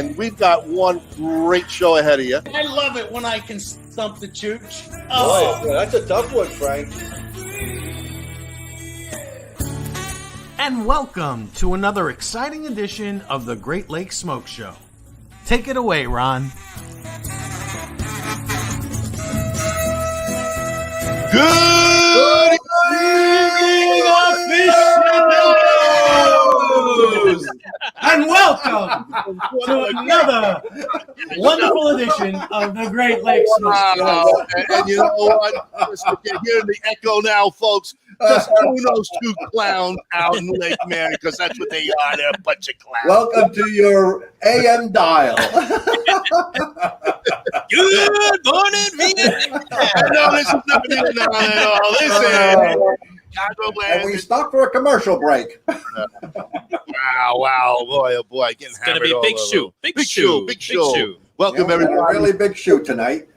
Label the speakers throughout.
Speaker 1: and we've got one great show ahead of you.
Speaker 2: I love it when I can stump the chooch.
Speaker 3: Oh, boy, that's a tough one, Frank.
Speaker 4: And welcome to another exciting edition of the Great Lakes Smoke Show. Take it away, Ron.
Speaker 1: Good evening, aficionados!
Speaker 4: And welcome to another wonderful edition of the Great Lakes Smoke Show.
Speaker 1: Wow. And you know what? You're hearing the echo now, folks. Just who knows two clowns out in Lake Mary, because that's what they are. They're a bunch of clowns.
Speaker 3: Welcome to your AM dial.
Speaker 5: Good morning, Vietnam.
Speaker 1: No, this is not Vietnam at all. This is Chicagoland.
Speaker 3: And we stopped for a commercial break.
Speaker 1: Wow, boy, oh boy, getting
Speaker 5: It's gonna
Speaker 1: hammered
Speaker 5: be
Speaker 1: all
Speaker 5: big
Speaker 1: over.
Speaker 5: shoe,
Speaker 1: Big show. Welcome,
Speaker 3: We got a
Speaker 1: everybody.
Speaker 3: really big shoot tonight.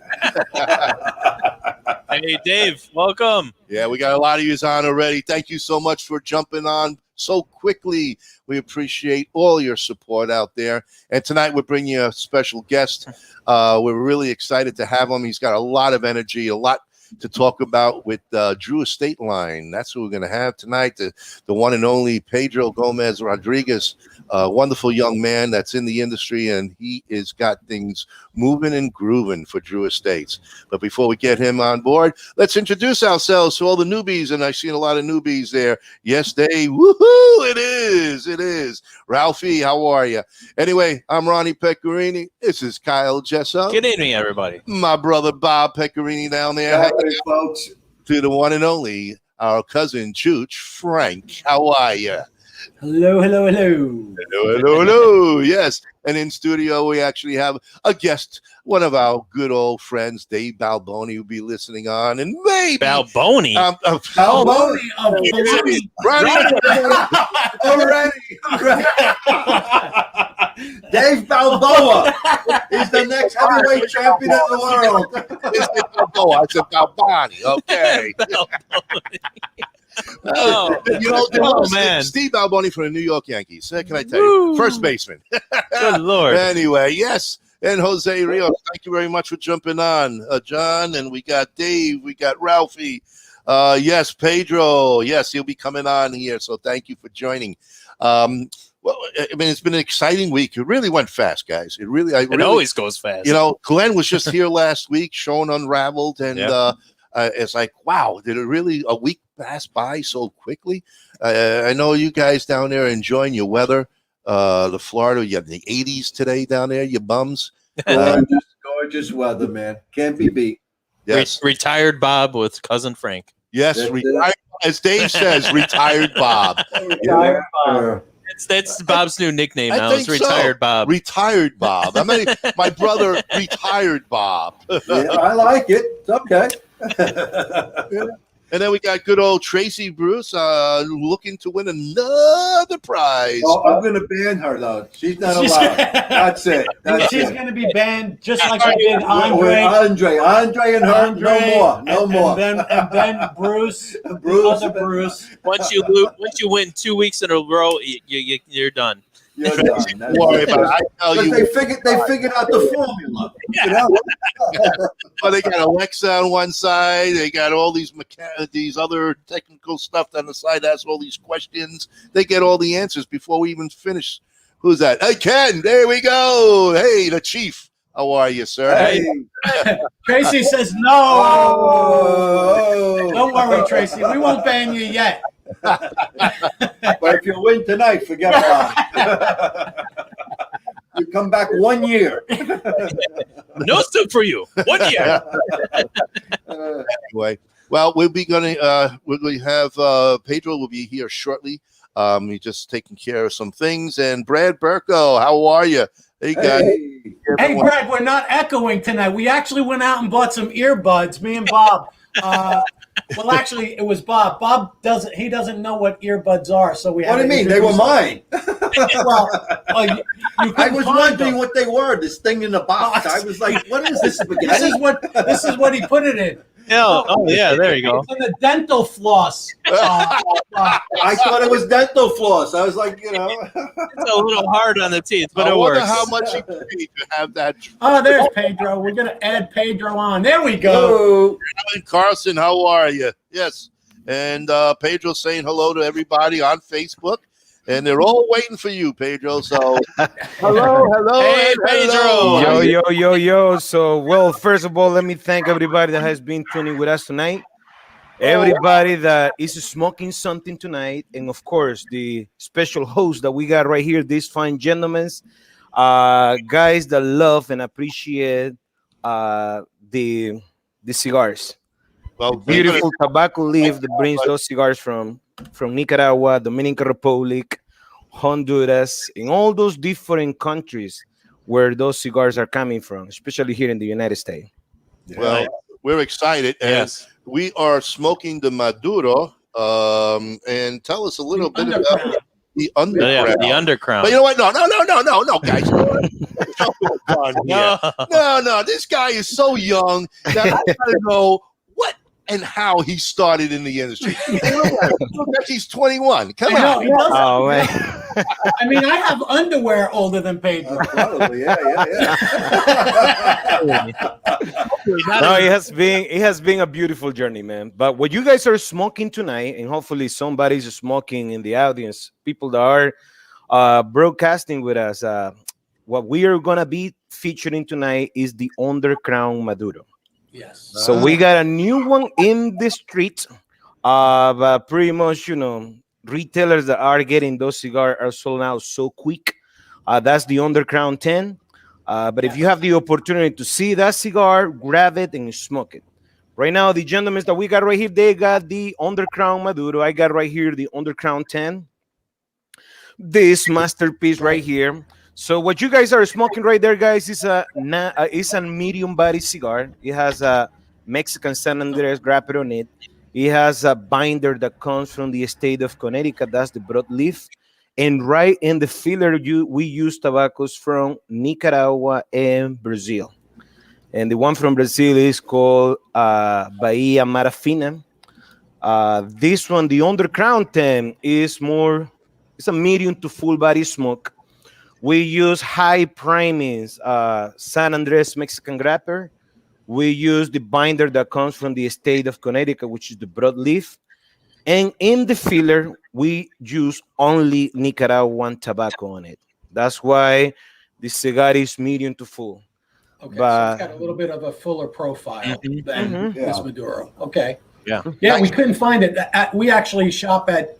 Speaker 5: Hey, Dave, welcome.
Speaker 1: Yeah, we got a lot of yous on already. Thank you so much for jumping on so quickly. We appreciate all your support out there. And tonight we're bringing you a special guest. We're really excited to have him. He's got a lot of energy, a lot to talk about with Drew Estate Line. That's who we're going to have tonight. The one and only Pedro Gomez Rodriguez, a wonderful young man that's in the industry, and he has got things moving and grooving for Drew Estates. But before we get him on board, let's introduce ourselves to all the newbies, and I've seen a lot of newbies there. Yes, Dave. Woohoo! It is. Ralphie, how are you? Anyway, I'm Ronnie Pecorini. This is Kyle Jesso.
Speaker 5: Good evening, everybody.
Speaker 1: My brother Bob Pecorini down there.
Speaker 3: Hey, folks.
Speaker 1: To the one and only, our cousin Chooch, Frank. How are you?
Speaker 4: Hello.
Speaker 1: Hello. Yes. And in studio, we actually have a guest, one of our good old friends, Dave Balboni, who'll be listening on. And maybe
Speaker 5: Balboni.
Speaker 3: Balboni. Already. Dave Balboa. He's the next heavyweight champion of the world.
Speaker 1: It's Balboa. I said Balboni. Okay.
Speaker 5: Oh,
Speaker 1: You know,
Speaker 5: man.
Speaker 1: Steve Balboni from the New York Yankees. Can I tell you?
Speaker 5: Woo.
Speaker 1: First baseman.
Speaker 5: Good Lord.
Speaker 1: Anyway, yes. And Jose Rios, thank you very much for jumping on. John, and we got Dave, we got Ralphie. Yes, Pedro. Yes, he'll be coming on here. So thank you for joining. Well, I mean, it's been an exciting week. It really went fast, guys. It
Speaker 5: always goes fast.
Speaker 1: You know, Glenn was just here last week showing Unraveled, and it's like, wow, did it really a week pass by so quickly? I know you guys down there enjoying your weather. The Florida, you have the 80s today down there, you bums.
Speaker 3: Gorgeous weather, man. Can't be beat.
Speaker 1: Yes,
Speaker 5: Retired Bob with cousin Frank.
Speaker 1: yes, retired, as Dave says, retired Bob.
Speaker 3: Retired Bob.
Speaker 5: That's Bob's new nickname
Speaker 1: I
Speaker 5: now.
Speaker 1: think
Speaker 5: It's Retired
Speaker 1: so.
Speaker 5: Bob.
Speaker 1: Retired Bob. I mean, my brother, retired Bob.
Speaker 3: Yeah, I like it. It's okay.
Speaker 1: And then we got good old Tracy Bruce looking to win another prize.
Speaker 3: Oh, I'm going to ban her, though. She's not allowed. That's it.
Speaker 4: She's going to be banned just like I did Andre
Speaker 3: and her. No more.
Speaker 4: And then Bruce, other Bruce.
Speaker 5: Once you win 2 weeks in a row, you're done.
Speaker 3: You're done.
Speaker 1: Don't worry about it. I tell you,
Speaker 3: They figured out the formula. You know?
Speaker 1: well, they got Alexa on one side. They got all these other technical stuff on the side. That's all these questions. They get all the answers before we even finish. Who's that? Hey, Ken. There we go. Hey, the chief. How are you, sir?
Speaker 3: Hey.
Speaker 4: Tracy says no.
Speaker 3: Oh.
Speaker 4: Don't worry, Tracy. We won't ban you yet.
Speaker 3: But if you win tonight, forget about it. You come back 1 year.
Speaker 5: No soup for you. 1 year.
Speaker 1: Anyway, well, we'll have Pedro will be here shortly. He's just taking care of some things. And Brad Burko, how are you? Hey, guys.
Speaker 4: Hey, Brad, we're not echoing tonight. We actually went out and bought some earbuds, me and Bob. Well, actually, it was Bob. Bob doesn't know what earbuds are, so we.
Speaker 3: What do you mean? They were mine.
Speaker 4: Well,
Speaker 3: I was wondering what they were. This thing in the box. I was like, "What is this spaghetti?"
Speaker 4: This is what he put it in.
Speaker 5: Oh, yeah, there you go.
Speaker 4: It's in the dental floss.
Speaker 3: I thought it was dental floss. I was like,
Speaker 5: It's a little hard on the teeth, but
Speaker 1: I
Speaker 5: it
Speaker 1: wonder
Speaker 5: works.
Speaker 1: how much he paid to have that.
Speaker 4: Oh, there's Pedro. We're going to add Pedro on. There we go.
Speaker 3: hello.
Speaker 1: Alan Carson, how are you? Yes. And Pedro saying hello to everybody on Facebook. And they're all waiting for you, Pedro. So, hello.
Speaker 5: Hey,
Speaker 1: and hello.
Speaker 5: Pedro.
Speaker 6: So, well, first of all, let me thank everybody that has been tuning with us tonight. Everybody that is smoking something tonight. And, of course, the special host that we got right here, these fine gentlemen, guys that love and appreciate the cigars.
Speaker 1: Well,
Speaker 6: Beautiful tobacco leaf that brings those cigars from Nicaragua, Dominican Republic, Honduras, and all those different countries where those cigars are coming from, especially here in the United States.
Speaker 1: Well, we're excited, and
Speaker 5: Yes.
Speaker 1: we are smoking the Maduro. And tell us a little bit about the underground.
Speaker 5: Yeah, the underground.
Speaker 1: But you know what? No, guys. No. This guy is so young that I gotta know what and how he started in the industry. Look like he's 21. Come
Speaker 4: I know,
Speaker 1: on.
Speaker 4: he doesn't.
Speaker 6: Oh, man.
Speaker 4: I mean, I have underwear older than Pedro.
Speaker 3: Probably, yeah.
Speaker 6: No, it has been a beautiful journey, man. But what you guys are smoking tonight, and hopefully somebody's smoking in the audience, people that are broadcasting with us, what we are gonna be featuring tonight is the Underground Maduro.
Speaker 4: Yes.
Speaker 6: So we got a new one in the street. But pretty much, retailers that are getting those cigars are sold out so quick. That's the Underground 10. But if you have the opportunity to see that cigar, grab it and smoke it. Right now, the gentlemen that we got right here, they got the Underground Maduro. I got right here the Underground 10. This masterpiece right here. So what you guys are smoking right there, guys, is a medium body cigar. It has a Mexican San Andres wrapper on it. It has a binder that comes from the state of Connecticut. That's the broadleaf. And right in the filler, we use tobaccos from Nicaragua and Brazil. And the one from Brazil is called Bahia Marafina. This one, the Underground 10, it's a medium to full body smoke. We use high primings, San Andres Mexican wrapper. We use the binder that comes from the state of Connecticut, which is the broadleaf. And in the filler, we use only Nicaraguan tobacco on it. That's why the cigar is medium to full.
Speaker 4: Okay,
Speaker 6: But-
Speaker 4: so it's got a little bit of a fuller profile than
Speaker 6: Mhm.
Speaker 4: this Maduro. Okay.
Speaker 5: Yeah.
Speaker 4: Yeah, we couldn't find it. We actually shop at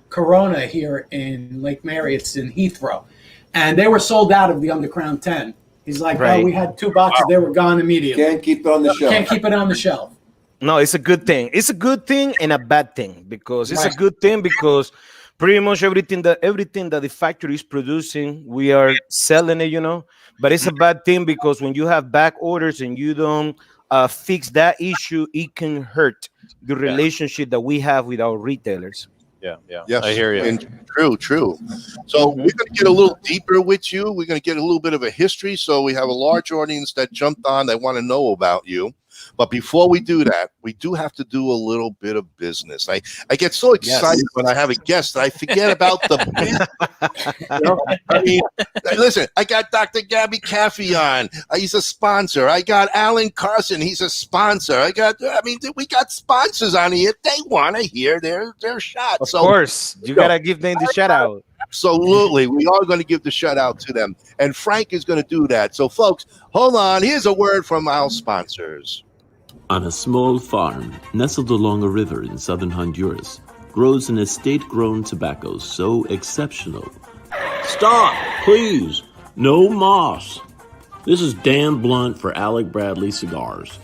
Speaker 4: Corona here in Lake Mary. It's in Heathrow. And they were sold out of the Underground 10. He's like,
Speaker 6: Right.
Speaker 4: oh, we had 2 boxes. They were gone immediately.
Speaker 3: Can't keep it on the shelf.
Speaker 4: Can't keep it on the shelf.
Speaker 6: No, it's a good thing. It's a good thing and a bad thing because it's
Speaker 4: Right.
Speaker 6: a good thing because pretty much everything that the factory is producing, we are selling it, But it's a bad thing because when you have back orders and you don't fix that issue, it can hurt the relationship that we have with our retailers.
Speaker 5: Yeah.
Speaker 1: Yes,
Speaker 5: I hear you.
Speaker 1: And true. So we're going to get a little deeper with you. We're going to get a little bit of a history. So we have a large audience that jumped on. They want to know about you. But before we do that, we do have to do a little bit of business. I get so excited when I have a guest that I forget about the business. I mean, listen, I got Dr. Gabby Kafie on. He's a sponsor. I got Alan Carson. He's a sponsor. We got sponsors on here. They want to hear their shot.
Speaker 6: Of course, you got to give them the shout out.
Speaker 1: Absolutely. We are going to give the shout out to them. And Frank is going to do that. So, folks, hold on. Here's a word from our sponsors.
Speaker 7: On a small farm nestled along a river in southern Honduras grows an estate-grown tobacco so exceptional. Stop, please. No moss. This is Dan Blunt for Alec Bradley Cigars.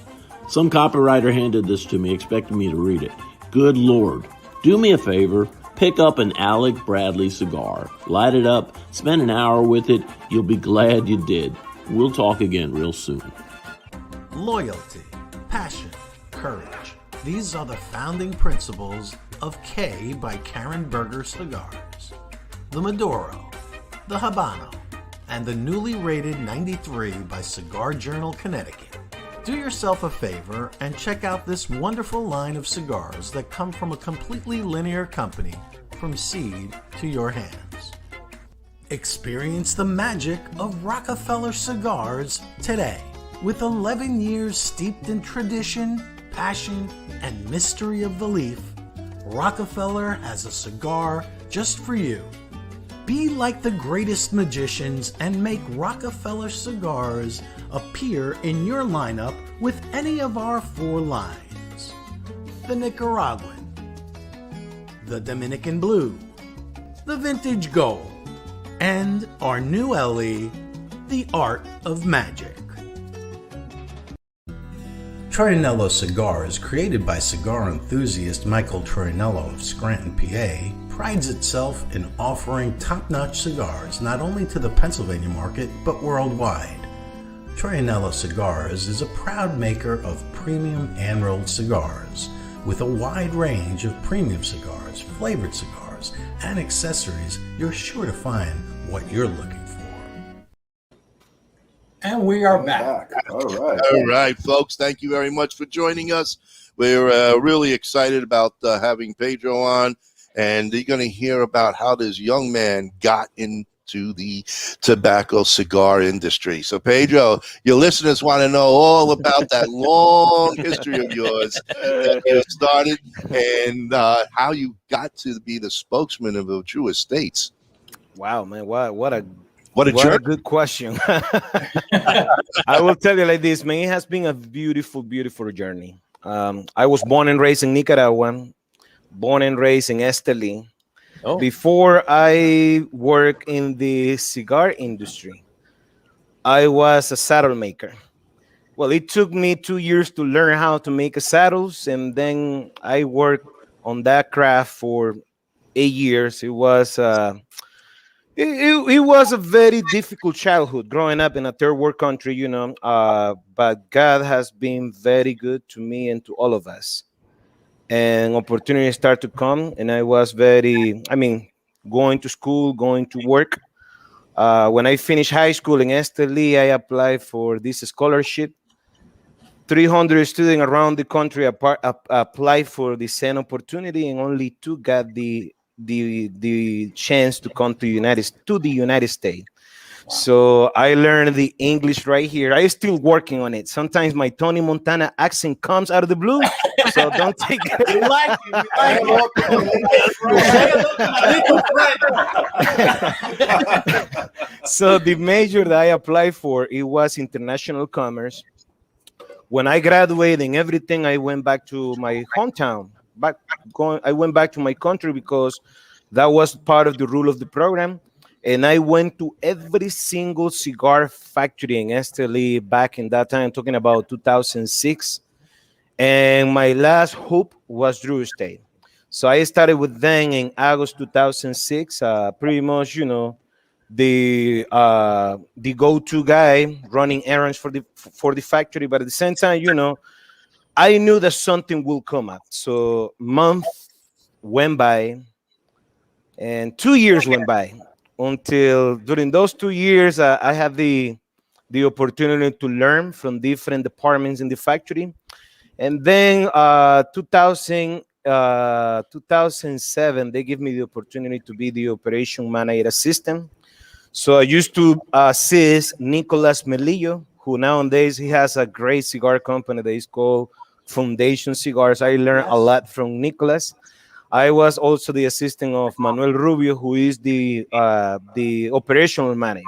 Speaker 7: Some copywriter handed this to me expecting me to read it. Good Lord. Do me a favor. Pick up an Alec Bradley cigar. Light it up. Spend an hour with it. You'll be glad you did. We'll talk again real soon.
Speaker 8: Loyalty, passion, courage. These are the founding principles of K by Karen Berger Cigars. The Maduro, the Habano, and the newly rated 93 by Cigar Journal Connecticut. Do yourself a favor and check out this wonderful line of cigars that come from a completely linear company from seed to your hands. Experience the magic of Rockefeller Cigars today. With 11 years steeped in tradition, passion, and mystery of the leaf, Rockefeller has a cigar just for you. Be like the greatest magicians and make Rockefeller Cigars appear in your lineup with any of our 4 lines: the Nicaraguan, the Dominican Blue, the Vintage Gold, and our new LE, the Art of Magic. Troianiello Cigars, created by cigar enthusiast Michael Troianiello of Scranton, PA, prides itself in offering top-notch cigars not only to the Pennsylvania market, but worldwide. Troianiello Cigars is a proud maker of premium hand-rolled cigars, with a wide range of premium cigars, flavored cigars, and accessories. You're sure to find what you're looking for.
Speaker 4: And we are back.
Speaker 3: All right.
Speaker 1: All right, folks. Thank you very much for joining us. We're really excited about having Pedro on, and you're going to hear about how this young man got into the tobacco cigar industry. So, Pedro, your listeners want to know all about that long history of yours that you started and how you got to be the spokesman of the True Estates.
Speaker 6: Wow, man, what a
Speaker 1: What
Speaker 6: good question. I will tell you like this, man. It has been a beautiful, beautiful journey. I was born and raised in Nicaragua, born and raised in Esteli.
Speaker 5: Oh.
Speaker 6: Before I work in the cigar industry, I was a saddle maker. Well, it took me 2 years to learn how to make saddles, and then I worked on that craft for 8 years. It was it was a very difficult childhood growing up in a third world country, you know, but God has been very good to me and to all of us. And opportunities start to come, and I was going to school, going to work. When I finished high school in Esteli, I applied for this scholarship. 300 students around the country applied for the same opportunity, and only 2 got the chance to come to the United States. So I learned the English right here. I'm still working on it. Sometimes my Tony Montana accent comes out of the blue, so don't take it.
Speaker 4: We like it. We like it. Say hello to my little friend.
Speaker 6: So the major that I applied for, it was international commerce. When I graduated and everything, I went back to my hometown. I went back to my country because that was part of the rule of the program. And I went to every single cigar factory in Esteli back in that time, talking about 2006. And my last hope was Drew Estate. So I started with them in August 2006, pretty much, you know, the go-to guy running errands for the factory. But at the same time, you know, I knew that something will come up. So months went by and 2 years went by until during those 2 years, I had the opportunity to learn from different departments in the factory. And then 2007, they gave me the opportunity to be the operation manager assistant. So I used to assist Nicolas Melillo, who nowadays he has a great cigar company that is called Foundation Cigars. I learned a lot from Nicolas. I was also the assistant of Manuel Rubio, who is the operational manager.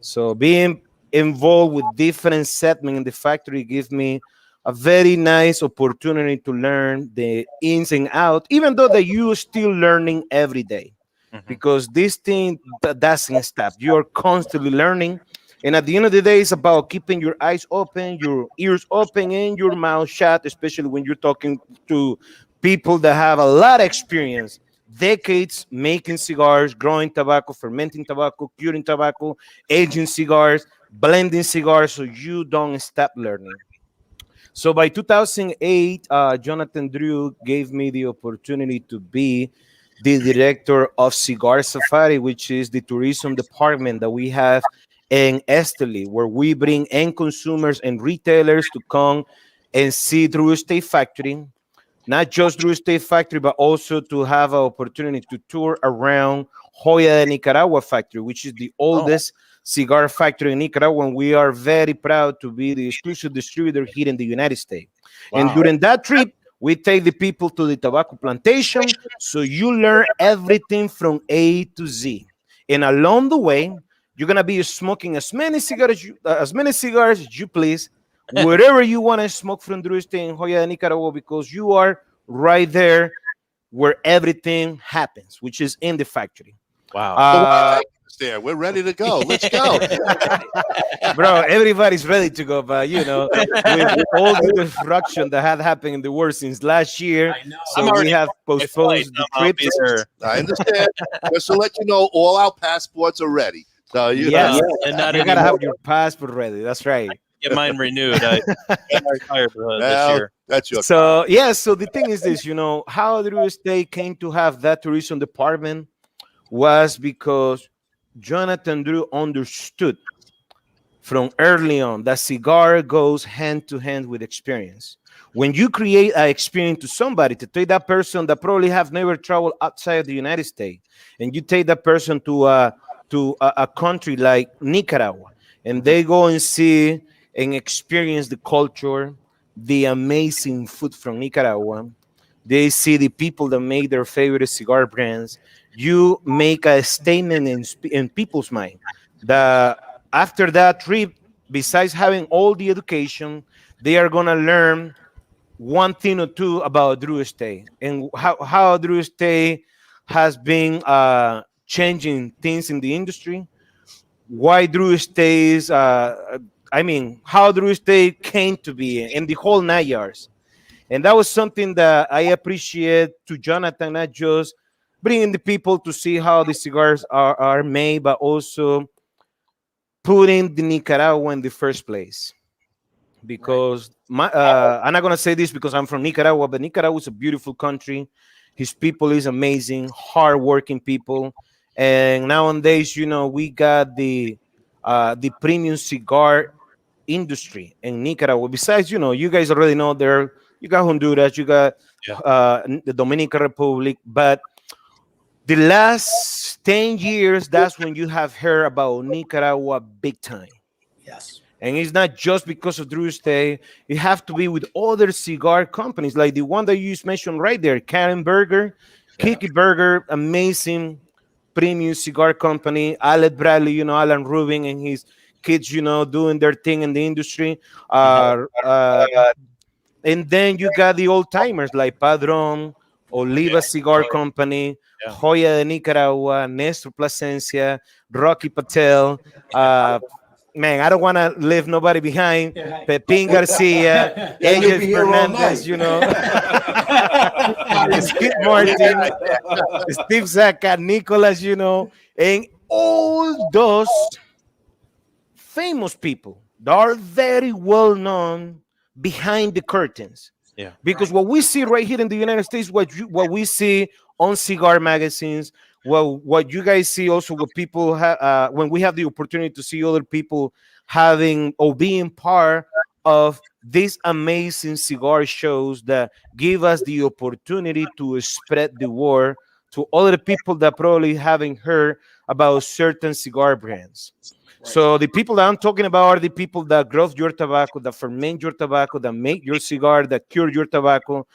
Speaker 6: So being involved with different segments in the factory gives me a very nice opportunity to learn the ins and outs, even though that you're still learning every day. Because this thing doesn't stop. You're constantly learning. And at the end of the day, it's about keeping your eyes open, your ears open, and your mouth shut, especially when you're talking to people that have a lot of experience, decades making cigars, growing tobacco, fermenting tobacco, curing tobacco, aging cigars, blending cigars, so you don't stop learning. So by 2008, Jonathan Drew gave me the opportunity to be the director of Cigar Safari, which is the tourism department that we have and Esteli, where we bring end consumers and retailers to come and see Drew Estate Factory. Not just Drew Estate Factory, but also to have an opportunity to tour around Joya de Nicaragua Factory, which is the oldest cigar factory in Nicaragua. And we are very proud to be the exclusive distributor here in the United States. And during that trip, we take the people to the tobacco plantation, so you learn everything from A to Z. And along the way, you're gonna be smoking as many cigars as you please, wherever you want to smoke from Drew Estate in Joya de Nicaragua, because you are right there where everything happens, which is in the factory.
Speaker 5: Wow.
Speaker 1: There, we're ready to go. Let's go.
Speaker 6: Bro, everybody's ready to go, but with all the disruption that had happened in the world since last year, so we have postponed the trip.
Speaker 1: I understand. Just to let you know, all our passports are ready. So
Speaker 6: and not you gotta have your passport ready. That's right.
Speaker 5: Get mine renewed. I'm retired this year.
Speaker 1: That's your
Speaker 6: so the thing is this, how Drew Estate came to have that tourism department was because Jonathan Drew understood from early on that cigar goes hand to hand with experience. When you create an experience to somebody, to take that person that probably have never traveled outside of the United States, and you take that person to a country like Nicaragua, and they go and see and experience the culture, the amazing food from Nicaragua, they see the people that make their favorite cigar brands, you make a statement in people's mind that after that trip, besides having all the education, they are going to learn one thing or two about Drew Estate and how Drew Estate has been changing things in the industry, why Drew Estate is, how Drew Estate came to be, and the whole 9 yards. And that was something that I appreciate to Jonathan, not just bringing the people to see how the cigars are made, but also putting the Nicaragua in the first place. Because I'm not going to say this because I'm from Nicaragua, but Nicaragua is a beautiful country. His people is amazing, hardworking people. And nowadays, we got the premium cigar industry in Nicaragua. Besides, you guys already know you got Honduras, you got the Dominican Republic, but the last 10 years, that's when you have heard about Nicaragua big time.
Speaker 4: Yes.
Speaker 6: And it's not just because of Drew Estate. It has to be with other cigar companies, like the one that you just mentioned right there, Karen Berger, Kiki Berger, amazing premium cigar company. Alec Bradley, Alan Rubin and his kids, doing their thing in the industry. And then you got the old timers like Padron, Oliva Cigar Company, Joya de Nicaragua, Nestor Plasencia, Rocky Patel. Man, I don't want to leave nobody behind. Pepin Garcia, Angel Fernandez, Skip Martin, Steve Zaka, Nicolas, and all those famous people that are very well known behind the curtains.
Speaker 5: Yeah.
Speaker 6: Because what we see right here in the United States, what we see on cigar magazines, what you guys see also what people have when we have the opportunity to see other people having or being part of these amazing cigar shows that give us the opportunity to spread the word to other people that probably haven't heard about certain cigar brands. So the people that I'm talking about are the people that grow your tobacco, that ferment your tobacco, that make your cigar, that cure your tobacco.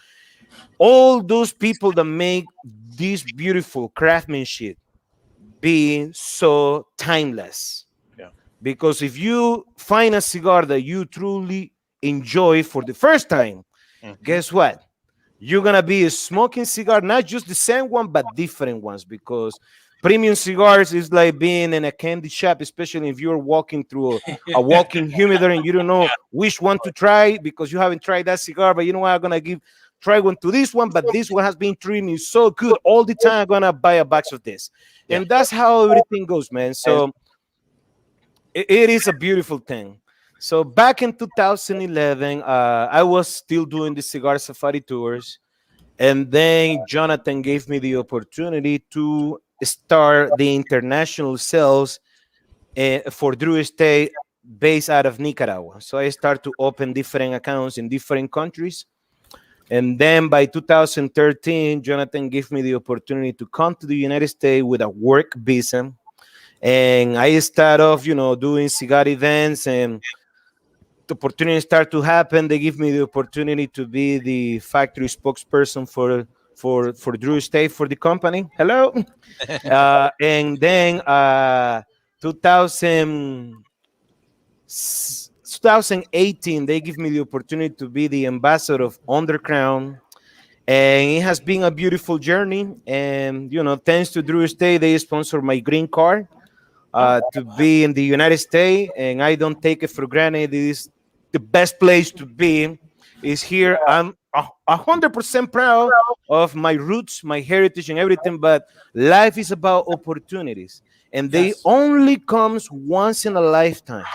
Speaker 6: All those people that make this beautiful craftsmanship being so timeless.
Speaker 5: Yeah.
Speaker 6: Because if you find a cigar that you truly enjoy for the first time, guess what? You're going to be a smoking cigar, not just the same one, but different ones, because premium cigars is like being in a candy shop, especially if you're walking through a walking humidor and you don't know which one to try because you haven't tried that cigar. But you know what? I'm going to try one to this one, but this one has been treating me so good all the time. I'm going to buy a box of this. Yeah. And that's how everything goes, man. So it is a beautiful thing. So back in 2011, I was still doing the cigar safari tours. And then Jonathan gave me the opportunity to start the international sales for Drew Estate based out of Nicaragua. So I start to open different accounts in different countries. And then by 2013, Jonathan gave me the opportunity to come to the United States with a work visa. And I start off, doing cigar events, and the opportunity start to happen. They give me the opportunity to be the factory spokesperson for Drew Estate for the company. Hello. And then 2018, they give me the opportunity to be the ambassador of Underground, and it has been a beautiful journey. And thanks to Drew Estate, they sponsor my green card to be in the United States, and I don't take it for granted. It is the best place to be. Is here. I'm 100% proud of my roots, my heritage, and everything. But life is about opportunities, and they only comes once in a lifetime.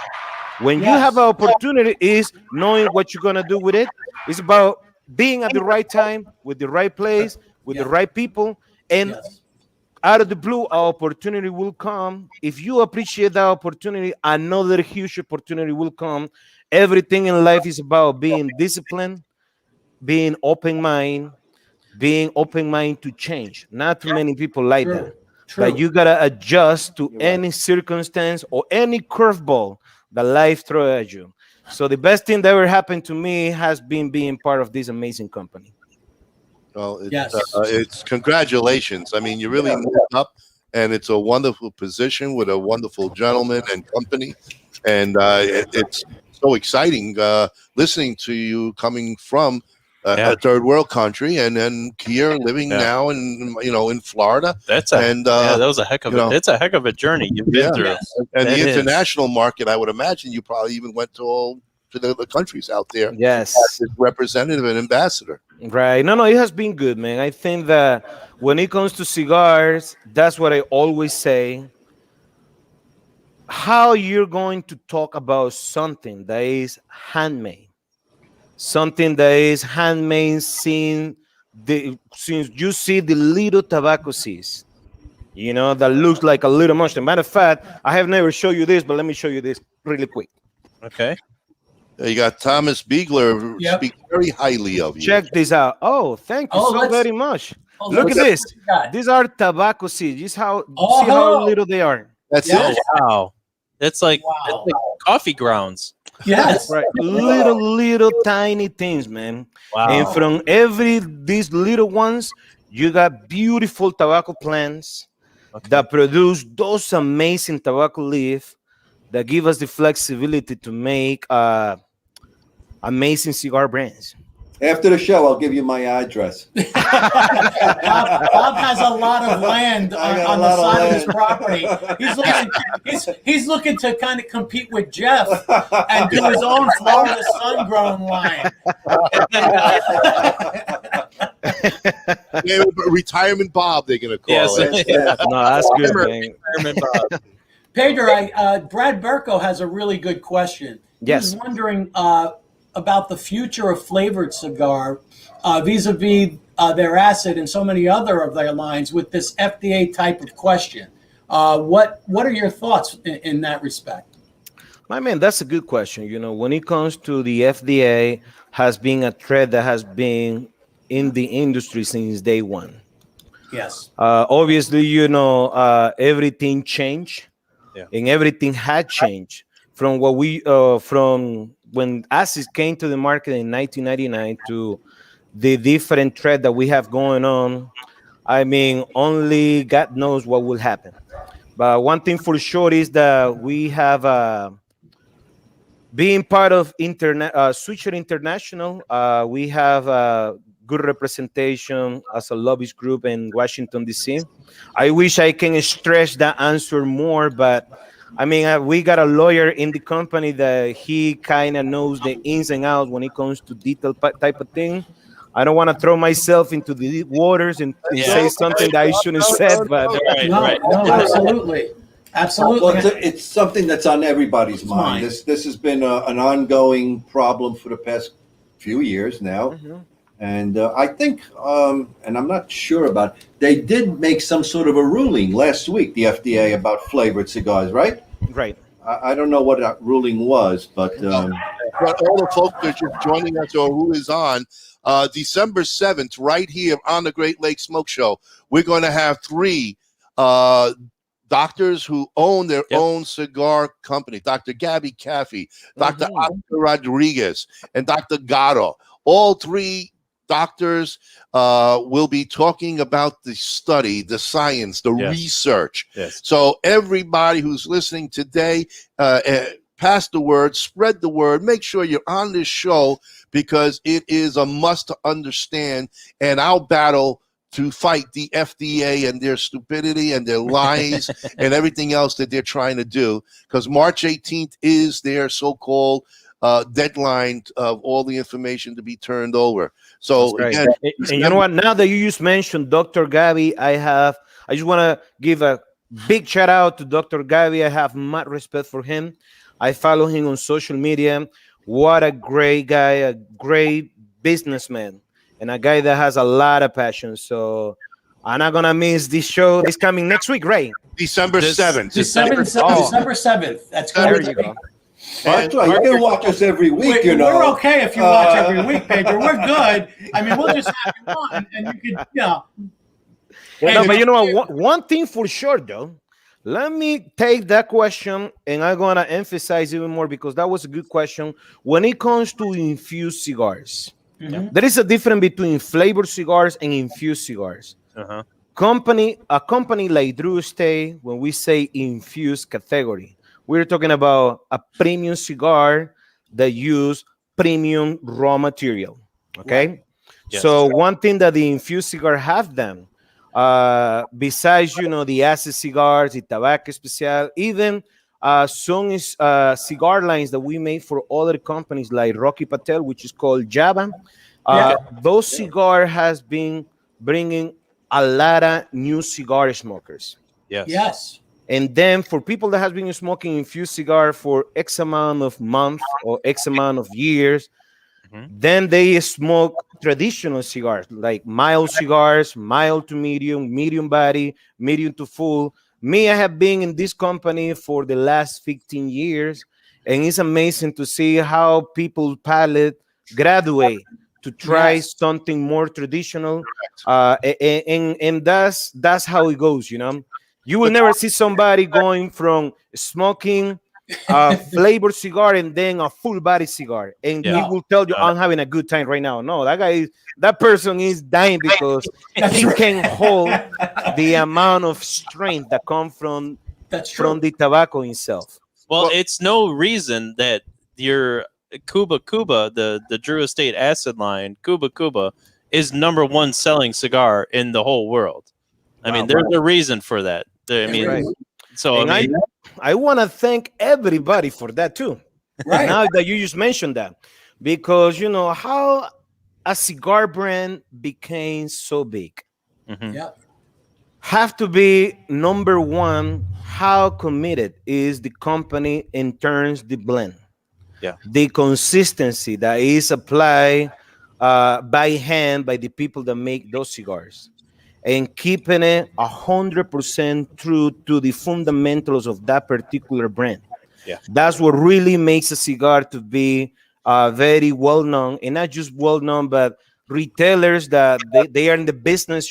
Speaker 6: When you have an opportunity, is knowing what you're gonna do with it. It's about being at the right time, with the right place, with the right people, and out of the blue, our opportunity will come. If you appreciate that opportunity, another huge opportunity will come. Everything in life is about being disciplined, being open-minded to change. Not too many people like that. But you gotta adjust to any circumstance or any curveball that life throws at you. So the best thing that ever happened to me has been being part of this amazing company.
Speaker 1: Well, it's congratulations. I mean, you really moved up, and it's a wonderful position with a wonderful gentleman and company. And it's so exciting listening to you coming from a third world country, and then here living now in Florida.
Speaker 5: That was a heck of it's a heck of a journey you've been through.
Speaker 1: And the international market, I would imagine you probably even went to the countries out there.
Speaker 6: Yes,
Speaker 1: as representative and ambassador.
Speaker 6: Right. No, it has been good, man. I think that when it comes to cigars, that's what I always say. How you're going to talk about something that is handmade, since you see the little tobacco seeds, that looks like a little mushroom. Matter of fact, I have never shown you this, but let me show you this really quick.
Speaker 5: Okay.
Speaker 1: You got Thomas Biegler speak very highly of you.
Speaker 6: Check this out. Oh, thank you so very much. Look at this. These are tobacco seeds. See how little they are.
Speaker 1: That's it.
Speaker 5: Wow. That's like coffee grounds.
Speaker 4: Yes.
Speaker 6: Right. Little tiny things, man.
Speaker 5: Wow.
Speaker 6: And from these little ones, you got beautiful tobacco plants that produce those amazing tobacco leaves that give us the flexibility to make amazing cigar brands.
Speaker 3: After the show, I'll give you my address.
Speaker 4: Bob has a lot of land on the side of his property. He's looking to kind of compete with Jeff and do his own Florida sun-grown line.
Speaker 1: Retirement Bob, they're going to call it.
Speaker 6: No, that's good, man.
Speaker 5: Retirement Bob.
Speaker 4: Pedro, Brad Berko has a really good question.
Speaker 6: Yes.
Speaker 4: He's wondering about the future of flavored cigar vis-a-vis their acid and so many other of their lines with this FDA type of question. What are your thoughts in that respect?
Speaker 6: My man, that's a good question. When it comes to the FDA, has been a thread that has been in the industry since day one.
Speaker 4: Yes.
Speaker 6: Obviously, everything changed, and everything had changed from from when acid came to the market in 1999 to the different thread that we have going on. I mean, only God knows what will happen. But one thing for sure is that we have being part of Switcher International. We have good representation as a lobbyist group in Washington, D.C. I wish I can stress that answer more, but I mean, we got a lawyer in the company that he kind of knows the ins and outs when it comes to detail type of thing. I don't want to throw myself into the deep waters and say something that I shouldn't have said, but
Speaker 4: No, absolutely. Absolutely.
Speaker 3: Well, it's something that's on everybody's mind. This has been an ongoing problem for the past few years now. Mm-hmm. And I think, and I'm not sure about, they did make some sort of a ruling last week, the FDA, about flavored cigars, right?
Speaker 6: Right.
Speaker 3: I don't know what that ruling was, but
Speaker 1: For all the folks that are just joining us or who is on, December 7th, right here on the Great Lakes Smoke Show, we're going to have 3 doctors who own their own cigar company. Dr. Gabby Kafie, Dr. Oscar Rodriguez, and Dr. Gatto. All 3 doctors will be talking about the study, the science, the research.
Speaker 5: Yes.
Speaker 1: So everybody who's listening today, pass the word, spread the word, make sure you're on this show because it is a must to understand. And I'll battle to fight the FDA and their stupidity and their lies and everything else that they're trying to do, because March 18th is their so-called deadline of all the information to be turned over. So again,
Speaker 6: and you know what? Now that you just mentioned Dr. Gabby, I just want to give a big shout out to Dr. Gabby. I have mad respect for him. I follow him on social media. What a great guy, a great businessman, and a guy that has a lot of passion. So I'm not gonna miss this show. It's coming next week, right?
Speaker 1: December 7th.
Speaker 4: December 7th. That's
Speaker 6: There
Speaker 4: good.
Speaker 6: you go.
Speaker 3: that's right. You can watch us every week, you know.
Speaker 4: We're okay if you watch every week, Pedro. We're good. I mean, we'll just have you on, and you could, you know.
Speaker 6: No, but you know what? One thing for sure, though. Let me take that question, and I'm gonna emphasize even more because that was a good question. When it comes to infused cigars, there is a difference between flavored cigars and infused cigars. A company like Drew Estate, when we say infused category, we're talking about a premium cigar that use premium raw material. Okay,
Speaker 5: Right. Yes.
Speaker 6: So one thing that the infused cigar have done, besides the acid cigars, the tabaco especial, even some cigar lines that we made for other companies like Rocky Patel, which is called Java. Those cigar has been bringing a lot of new cigar smokers.
Speaker 4: Yes.
Speaker 6: And then for people that has been smoking infused cigar for X amount of months or X amount of years, then they smoke traditional cigars like mild cigars, mild to medium, medium body, medium to full. Me, I have been in this company for the last 15 years, and it's amazing to see how people palate graduate to try something more traditional, and that's how it goes. You will never see somebody going from smoking a flavored cigar and then a full body cigar, and he will tell you, I'm having a good time right now. No, that person is dying because he can hold the amount of strength that comes from the tobacco itself.
Speaker 5: Well, it's no reason that your Cuba, the Drew Estate acid line, Cuba is #1 selling cigar in the whole world. I mean, there's a reason for that. I mean, so
Speaker 6: I want to thank everybody for that too. Right. Now that you just mentioned that, because how a cigar brand became so big. Have to be #1. How committed is the company in terms the blend? The consistency that is applied by hand by the people that make those cigars, and keeping it 100% true to the fundamentals of that particular brand. That's what really makes a cigar to be very well known, and not just well known, but retailers that they are in the business.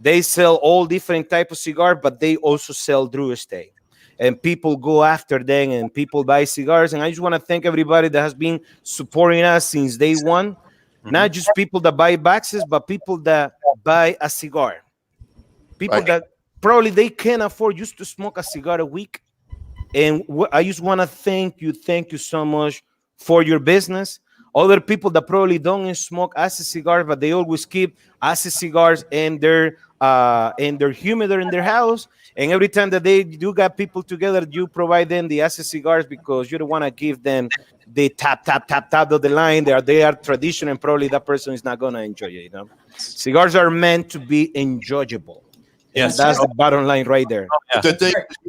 Speaker 6: They sell all different type of cigar, but they also sell Drew Estate, and people go after them, and people buy cigars. And I just want to thank everybody that has been supporting us since day one. Not just people that buy boxes, but people that buy a cigar. People that probably they can't afford just to smoke a cigar a week. And I just want to thank you so much for your business. Other people that probably don't smoke acid cigars, but they always keep acid cigars in their humidor in their house. And every time that they do got people together, you provide them the acid cigars because you don't want to give them the tap of the line. They are traditional, and probably that person is not gonna enjoy it. Cigars are meant to be enjoyable. Yes, that's the bottom line right there.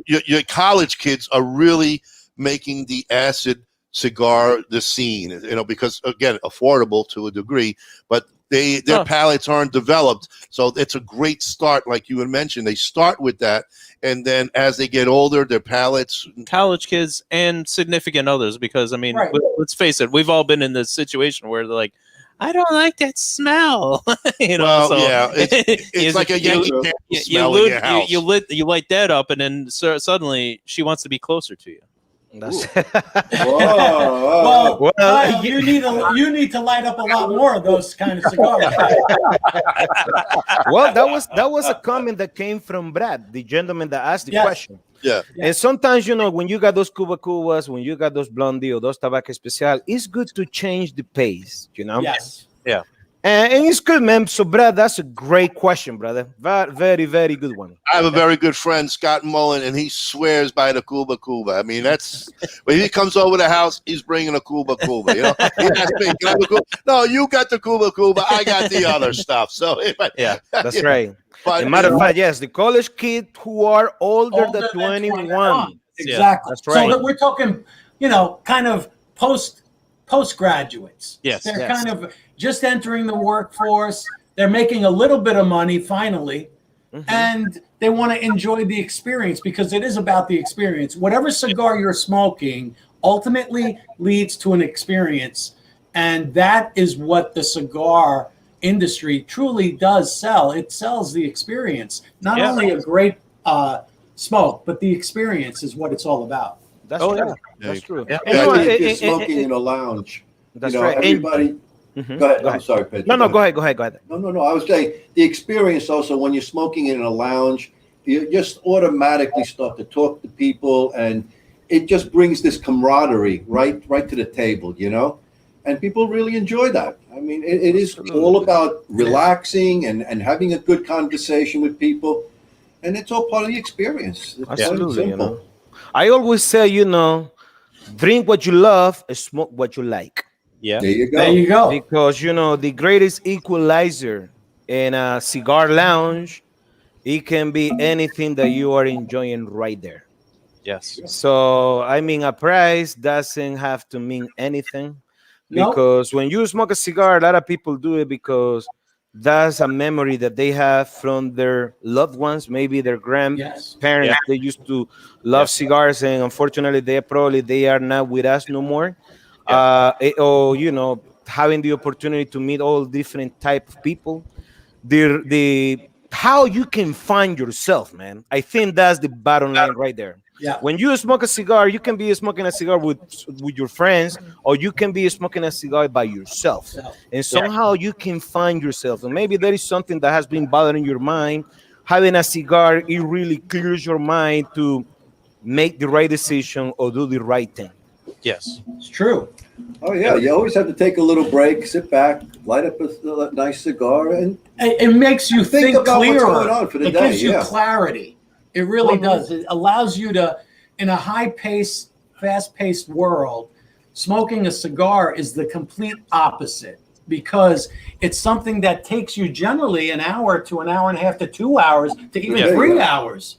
Speaker 1: Your college kids are really making the acid cigar the scene, because again, affordable to a degree, but their palates aren't developed. So it's a great start, like you had mentioned. They start with that, and then as they get older, their palates.
Speaker 5: College kids and significant others, because I mean, let's face it, we've all been in this situation where they're like, I don't like that smell.
Speaker 1: It's like a Yankee smell in your house.
Speaker 5: You light that up, and then suddenly she wants to be closer to you.
Speaker 4: Well, you need to light up a lot more of those kind of cigars.
Speaker 6: Well, that was a comment that came from Brad, the gentleman that asked the question.
Speaker 1: Yeah.
Speaker 6: And sometimes, when you got those Cuba Cubas, when you got those Blondie or those Tabaco Especial, it's good to change the pace,
Speaker 4: Yes.
Speaker 5: Yeah.
Speaker 6: And it's good, man. So, Brad, that's a great question, brother. Very, very good one.
Speaker 1: I have a very good friend, Scott Mullen, and he swears by the Cuba Cuba. I mean, that's when he comes over the house, he's bringing a Cuba Cuba. He asks me, can I have a Cuba? No, you got the Cuba Cuba. I got the other stuff. So,
Speaker 6: that's right.
Speaker 1: But,
Speaker 6: as a matter of fact, yes, the college kids who are older than 21.
Speaker 4: Exactly.
Speaker 6: That's right.
Speaker 4: So we're talking, kind of postgraduates.
Speaker 5: Yes.
Speaker 4: They're kind of just entering the workforce. They're making a little bit of money finally, and they want to enjoy the experience because it is about the experience. Whatever cigar you're smoking ultimately leads to an experience, and that is what the cigar industry truly does sell. It sells the experience, not only a great smoke, but the experience is what it's all about.
Speaker 6: That's true. That's true.
Speaker 3: Yeah. If you're smoking in a lounge,
Speaker 6: that's right.
Speaker 3: Everybody. Go ahead. I'm sorry, Pedro.
Speaker 6: No, go ahead.
Speaker 3: No. I was saying the experience also when you're smoking in a lounge, you just automatically start to talk to people, and it just brings this camaraderie right to the table, and people really enjoy that. I mean, it is all about relaxing and having a good conversation with people, and it's all part of the experience. It's
Speaker 6: Absolutely, I always say, drink what you love and smoke what you like.
Speaker 5: Yeah.
Speaker 3: There you go.
Speaker 4: There you go.
Speaker 6: Because, the greatest equalizer in a cigar lounge, it can be anything that you are enjoying right there.
Speaker 5: Yes.
Speaker 6: So, I mean, a price doesn't have to mean anything. Because when you smoke a cigar, a lot of people do it because that's a memory that they have from their loved ones, maybe their grandparents. They used to love cigars, and unfortunately, they are not with us no more. Or having the opportunity to meet all different type of people. The how you can find yourself, man. I think that's the bottom line right there.
Speaker 4: Yeah.
Speaker 6: When you smoke a cigar, you can be smoking a cigar with your friends, or you can be smoking a cigar by yourself. And somehow you can find yourself. And maybe there is something that has been bothering your mind. Having a cigar, it really clears your mind to make the right decision or do the right thing.
Speaker 5: Yes.
Speaker 4: It's true.
Speaker 3: Oh, yeah. You always have to take a little break, sit back, light up a nice cigar, and
Speaker 4: it makes you think
Speaker 3: about
Speaker 4: clearer.
Speaker 3: what's going on for the
Speaker 4: it
Speaker 3: day.
Speaker 4: Gives you clarity. It really does. It allows you to, in a high-paced, fast-paced world, smoking a cigar is the complete opposite because it's something that takes you generally an hour to an hour and a half to 2 hours to even 3 hours,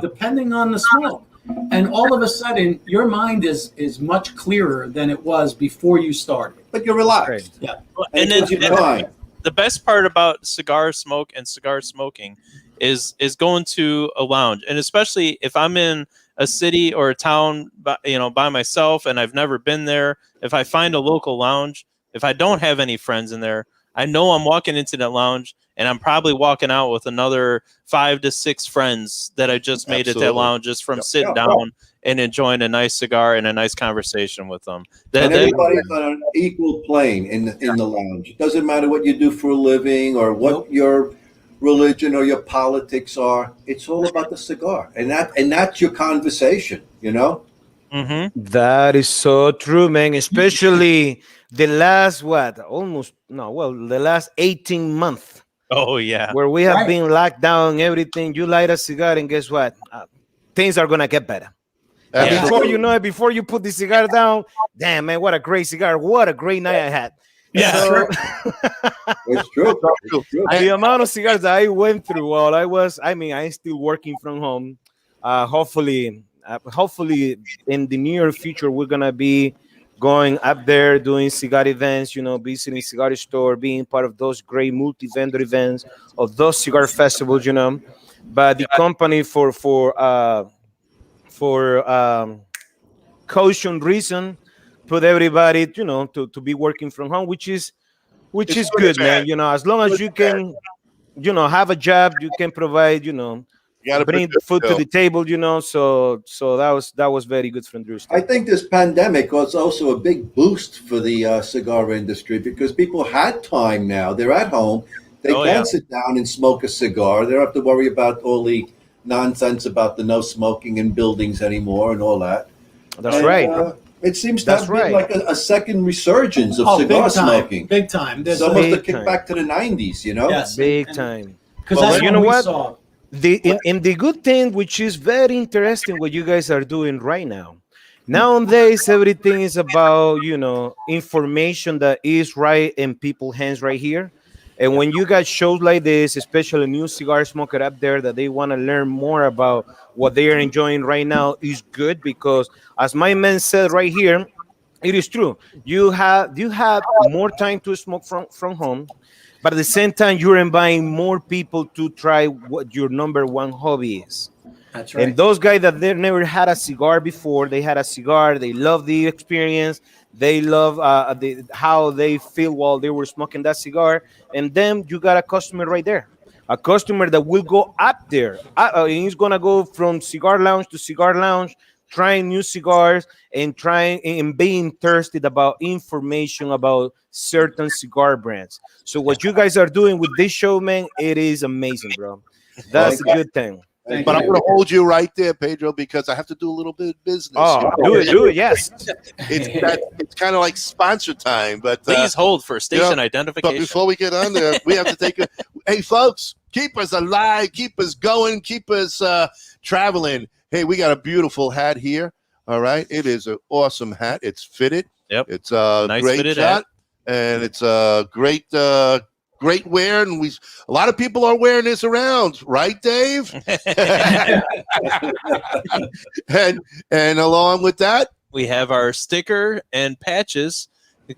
Speaker 4: depending on the smoke. And all of a sudden, your mind is much clearer than it was before you started.
Speaker 3: But you're relaxed.
Speaker 4: Yeah.
Speaker 3: And then
Speaker 5: the best part about cigar smoke and cigar smoking is going to a lounge, and especially if I'm in a city or a town, by myself, and I've never been there. If I find a local lounge, if I don't have any friends in there, I know I'm walking into that lounge, and I'm probably walking out with another 5 to 6 friends that I just made at that lounge just from sitting down and enjoying a nice cigar and a nice conversation with them.
Speaker 3: And everybody's on an equal plane in the lounge. It doesn't matter what you do for a living or what your religion or your politics are. It's all about the cigar, and that's your conversation.
Speaker 6: That is so true, man. Especially the last the last 18 months.
Speaker 5: Oh yeah,
Speaker 6: where we have been locked down, everything. You light a cigar, and guess what? Things are gonna get better. Before you know it, before you put the cigar down, damn man, what a great cigar! What a great night I had.
Speaker 3: Yeah, it's true.
Speaker 6: The amount of cigars that I went through while I'm still working from home. Hopefully in the near future, we're gonna be going up there, doing cigar events, visiting cigar store, being part of those great multi-vendor events, of those cigar festivals, But the company for caution reason put everybody, to be working from home, which is good, man. As long as you can, have a job, you can provide, bring food to the table, So that was very good from Drew's.
Speaker 3: I think this pandemic was also a big boost for the cigar industry because people had time now. They're at home. They can sit down and smoke a cigar. They don't have to worry about all the nonsense about the no smoking in buildings anymore and all that.
Speaker 6: That's right.
Speaker 3: It seems to have been like a second resurgence of cigar smoking.
Speaker 4: Big time.
Speaker 3: It's almost a kickback to the 90s,
Speaker 4: Yes.
Speaker 6: Big time.
Speaker 4: Because that's
Speaker 6: you know what?
Speaker 4: Saw.
Speaker 6: The good thing, which is very interesting, what you guys are doing right now. Nowadays, everything is about, information that is right in people's hands right here. And when you got shows like this, especially new cigar smoker up there that they want to learn more about what they are enjoying right now, is good because, as my man said right here, it is true. You have more time to smoke from home, but at the same time, you're inviting more people to try what your number one hobby is.
Speaker 4: That's right.
Speaker 6: And those guys that they never had a cigar before, they had a cigar. They love the experience. They love how they feel while they were smoking that cigar. And then you got a customer right there, a customer that will go up there. He's going to go from cigar lounge to cigar lounge, trying new cigars and being thirsty about information about certain cigar brands. So what you guys are doing with this show, man, it is amazing, bro. That's a good thing.
Speaker 1: But I'm going to hold you right there, Pedro, because I have to do a little bit of business.
Speaker 6: Oh, do it, yes.
Speaker 1: It's kind of like sponsor time. But
Speaker 5: please hold for station identification.
Speaker 1: But before we get on there, we have to take hey, folks, keep us alive, keep us going, keep us traveling. Hey, we got a beautiful hat here. All right. It is an awesome hat. It's fitted.
Speaker 5: Yep.
Speaker 1: It's a
Speaker 5: nice
Speaker 1: great
Speaker 5: fitted
Speaker 1: shot.
Speaker 5: hat.
Speaker 1: And it's a great wear, and a lot of people are wearing this around, right, Dave? and along with that,
Speaker 5: we have our sticker and patches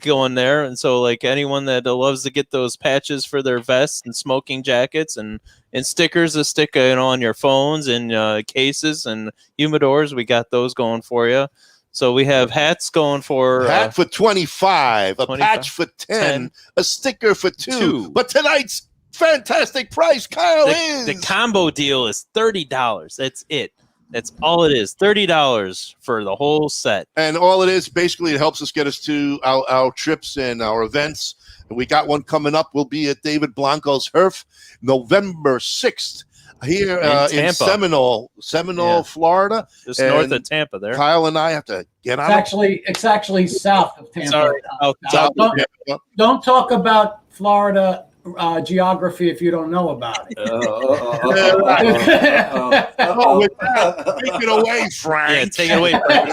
Speaker 5: going there, and so like anyone that loves to get those patches for their vests and smoking jackets and stickers to stick on your phones and cases and humidors, we got those going for you. So we have hats going for
Speaker 1: hat for 25, a
Speaker 5: 25,
Speaker 1: patch for 10, a sticker for 2. But tonight's fantastic price, Kyle, is
Speaker 5: the combo deal is $30. That's it. That's all it is. $30 for the whole set.
Speaker 1: And all it is, basically, it helps us get us to our trips and our events. And we got one coming up. We'll be at David Blanco's Herf, November 6th. Here in Seminole, Florida,
Speaker 5: just north of Tampa. There,
Speaker 1: Kyle and I have to get on.
Speaker 4: It's actually south of Tampa.
Speaker 5: Sorry,
Speaker 4: don't talk about Florida geography if you don't know about it.
Speaker 1: Take it away, Frank.
Speaker 5: Yeah, take it away, Frank.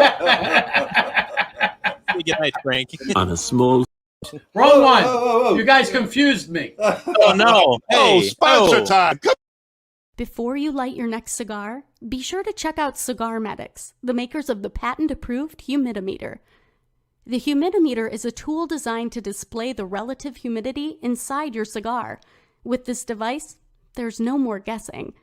Speaker 5: Good night, Frank.
Speaker 7: On a small.
Speaker 4: Wrong one. You guys confused me.
Speaker 5: Oh no!
Speaker 1: Hey, sponsor time.
Speaker 9: Before you light your next cigar, be sure to check out Cigar Medics, the makers of the patent-approved humidimeter. The humidimeter is a tool designed to display the relative humidity inside your cigar. With this device, there's no more guessing.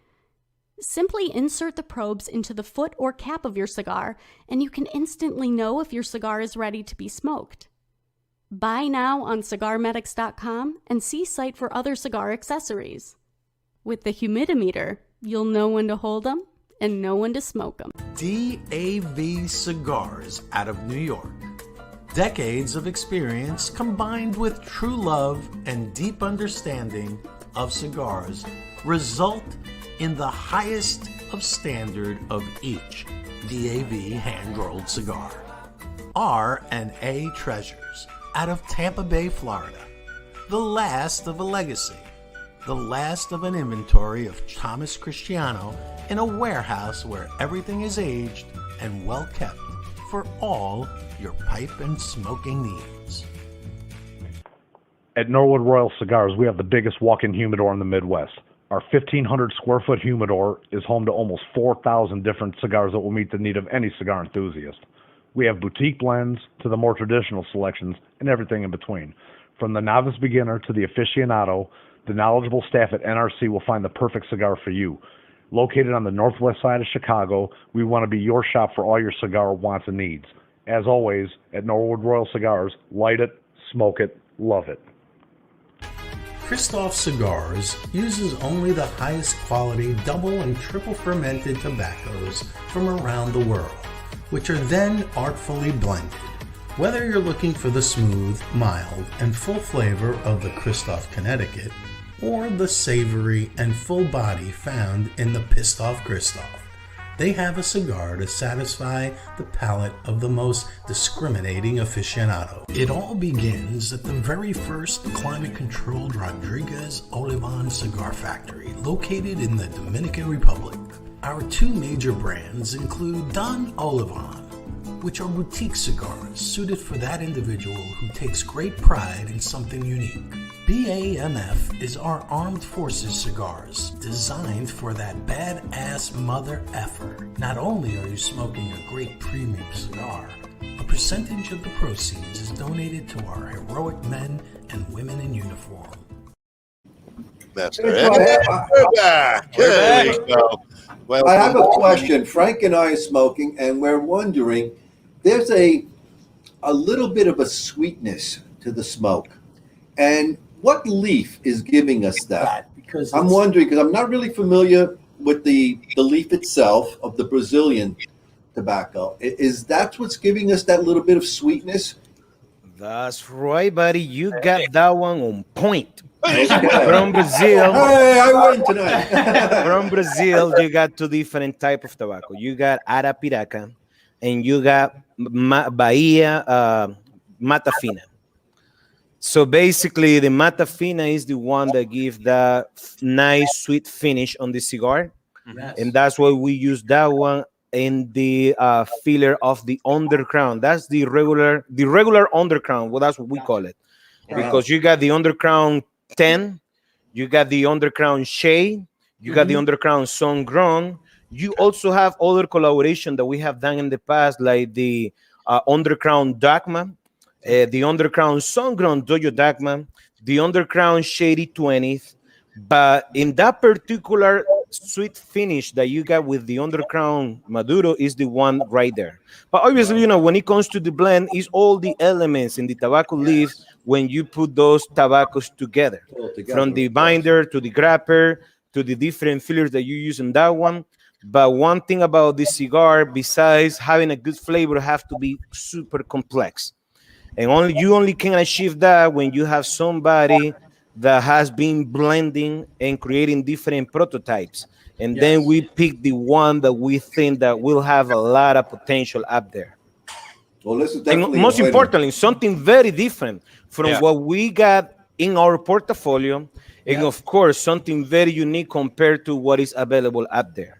Speaker 9: Simply insert the probes into the foot or cap of your cigar, and you can instantly know if your cigar is ready to be smoked. Buy now on cigarmedics.com and see site for other cigar accessories. With the humidimeter, you'll know when to hold them and know when to smoke them.
Speaker 8: DAV Cigars out of New York. Decades of experience combined with true love and deep understanding of cigars result in the highest of standard of each DAV hand-rolled cigar. RnA Treasures out of Tampa Bay, Florida. The last of a legacy. The last of an inventory of Thomas Cristiano in a warehouse where everything is aged and well kept for all your pipe and smoking needs.
Speaker 10: At Norwood Royal Cigars, we have the biggest walk-in humidor in the Midwest. Our 1,500 square foot humidor is home to almost 4,000 different cigars that will meet the need of any cigar enthusiast. We have boutique blends to the more traditional selections and everything in between. From the novice beginner to the aficionado, the knowledgeable staff at NRC will find the perfect cigar for you. Located on the northwest side of Chicago, we want to be your shop for all your cigar wants and needs. As always, at Norwood Royal Cigars, light it, smoke it, love it.
Speaker 8: Kristoff Cigars uses only the highest quality double and triple fermented tobaccos from around the world, which are then artfully blended. Whether you're looking for the smooth, mild, and full flavor of the Kristoff Connecticut, or the savory and full body found in the Pissed Off Kristoff, they have a cigar to satisfy the palate of the most discriminating aficionado. It all begins at the very first climate-controlled Rodriguez Olivan cigar factory located in the Dominican Republic. Our two major brands include Don Olivan, which are boutique cigars suited for that individual who takes great pride in something unique. BAMF is our armed forces cigars, designed for that badass mother effer. Not only are you smoking a great premium cigar, a percentage of the proceeds is donated to our heroic men and women in uniform.
Speaker 1: That's right. We're back. There we go. Well,
Speaker 3: I have a question. Frank and I are smoking, and we're wondering, there's a little bit of a sweetness to the smoke. And what leaf is giving us that?
Speaker 4: Because
Speaker 3: I'm wondering, because I'm not really familiar with the leaf itself of the Brazilian tobacco. Is that what's giving us that little bit of sweetness?
Speaker 6: That's right, buddy. You got that one on point.
Speaker 3: Okay.
Speaker 6: From Brazil.
Speaker 3: Hey, I win tonight.
Speaker 6: From Brazil, you got two different type of tobacco. You got Arapiraca, and you got Bahia Mata Fina. So basically, the Mata Fina is the one that gives the nice sweet finish on the cigar, and that's why we use that one in the filler of the undercrown. That's the regular undercrown. Well, that's what we call it, because you got the undercrown 10, you got the undercrown shade, you got the undercrown sun grown. You also have other collaboration that we have done in the past, like the undercrown dogma, the undercrown sun grown dojo dogma, the undercrown shady 20th. But in that particular sweet finish that you got with the undercrown Maduro is the one right there. But obviously, you know, when it comes to the blend, it's all the elements in the tobacco leaf when you put those tobaccos together. From the binder to the grapper to the different fillers that you use in that one. But one thing about this cigar, besides having a good flavor, have to be super complex. And you only can achieve that when you have somebody that has been blending and creating different prototypes. And then we pick the one that we think that will have a lot of potential up there.
Speaker 3: Well, this is
Speaker 6: And
Speaker 3: definitely
Speaker 6: most importantly, something very different from what we got in our portfolio. And of course, something very unique compared to what is available up there.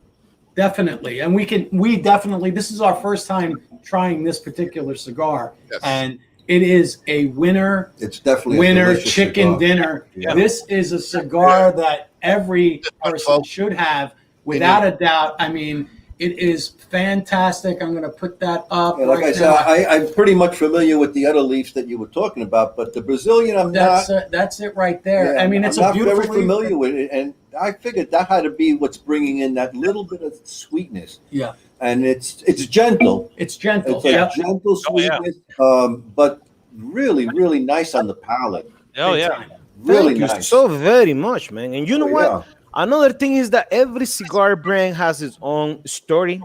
Speaker 4: Definitely. And we definitely, this is our first time trying this particular cigar. And it is a winner.
Speaker 3: It's definitely
Speaker 4: winner
Speaker 3: a
Speaker 4: chicken
Speaker 3: cigar.
Speaker 4: Dinner. This is a cigar that every person should have, without a doubt. I mean, it is fantastic. I'm going to put that up.
Speaker 3: Yeah, like I said, I'm pretty much familiar with the other leaves that you were talking about, but the Brazilian, I'm not.
Speaker 4: That's it right there.
Speaker 3: Yeah,
Speaker 4: I mean, it's
Speaker 3: I'm
Speaker 4: a
Speaker 3: not
Speaker 4: beautiful
Speaker 3: very familiar with it, and I figured that had to be what's bringing in that little bit of sweetness.
Speaker 4: Yeah.
Speaker 3: And it's gentle.
Speaker 4: It's gentle.
Speaker 3: It's a gentle sweetness, but really, really nice on the palate.
Speaker 5: Oh, yeah.
Speaker 3: Really
Speaker 6: Thank
Speaker 3: nice.
Speaker 6: you so very much, man. And you know what? Another thing is that every cigar brand has its own story.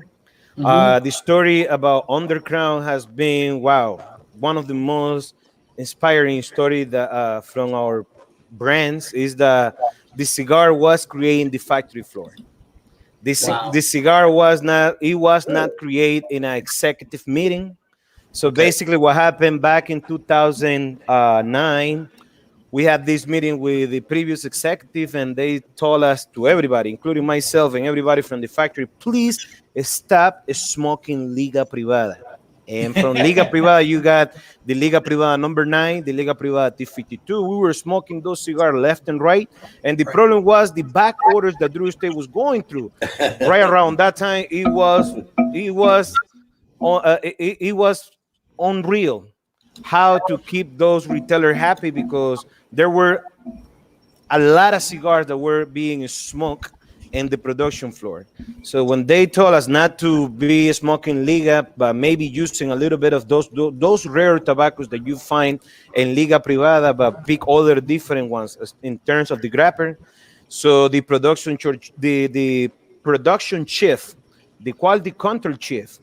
Speaker 6: The story about Underground has been, one of the most inspiring story that from our brands is that the cigar was created in the factory floor. The cigar was not created in an executive meeting. So basically what happened back in 2009, we had this meeting with the previous executive, and they told us, to everybody, including myself and everybody from the factory, please stop smoking Liga Privada. And from Liga Privada, you got the Liga Privada number 9, the Liga Privada T52. We were smoking those cigars left and right. And the problem was the back orders that Drew Estate was going through. Right around that time, it was it was unreal how to keep those retailers happy, because there were a lot of cigars that were being smoked in the production floor. So when they told us not to be smoking Liga, but maybe using a little bit of those rare tobaccos that you find in Liga Privada, but pick other different ones in terms of the grapper. So the production the production chief, the quality control chief,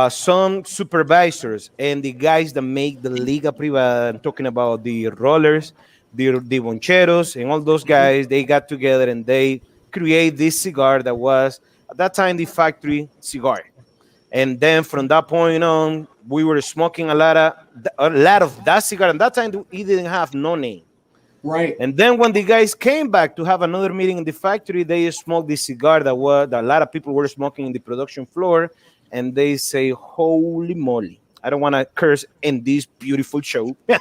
Speaker 6: some supervisors, and the guys that make the Liga Privada, I'm talking about the rollers, the boncheros, and all those guys, they got together and they create this cigar that was at that time the factory cigar. And then from that point on, we were smoking a lot of that cigar. And that time it didn't have no name.
Speaker 4: Right.
Speaker 6: And then when the guys came back to have another meeting in the factory, they smoked the cigar that a lot of people were smoking in the production floor, and they say, "Holy moly!" I don't want to curse in this beautiful show.
Speaker 5: I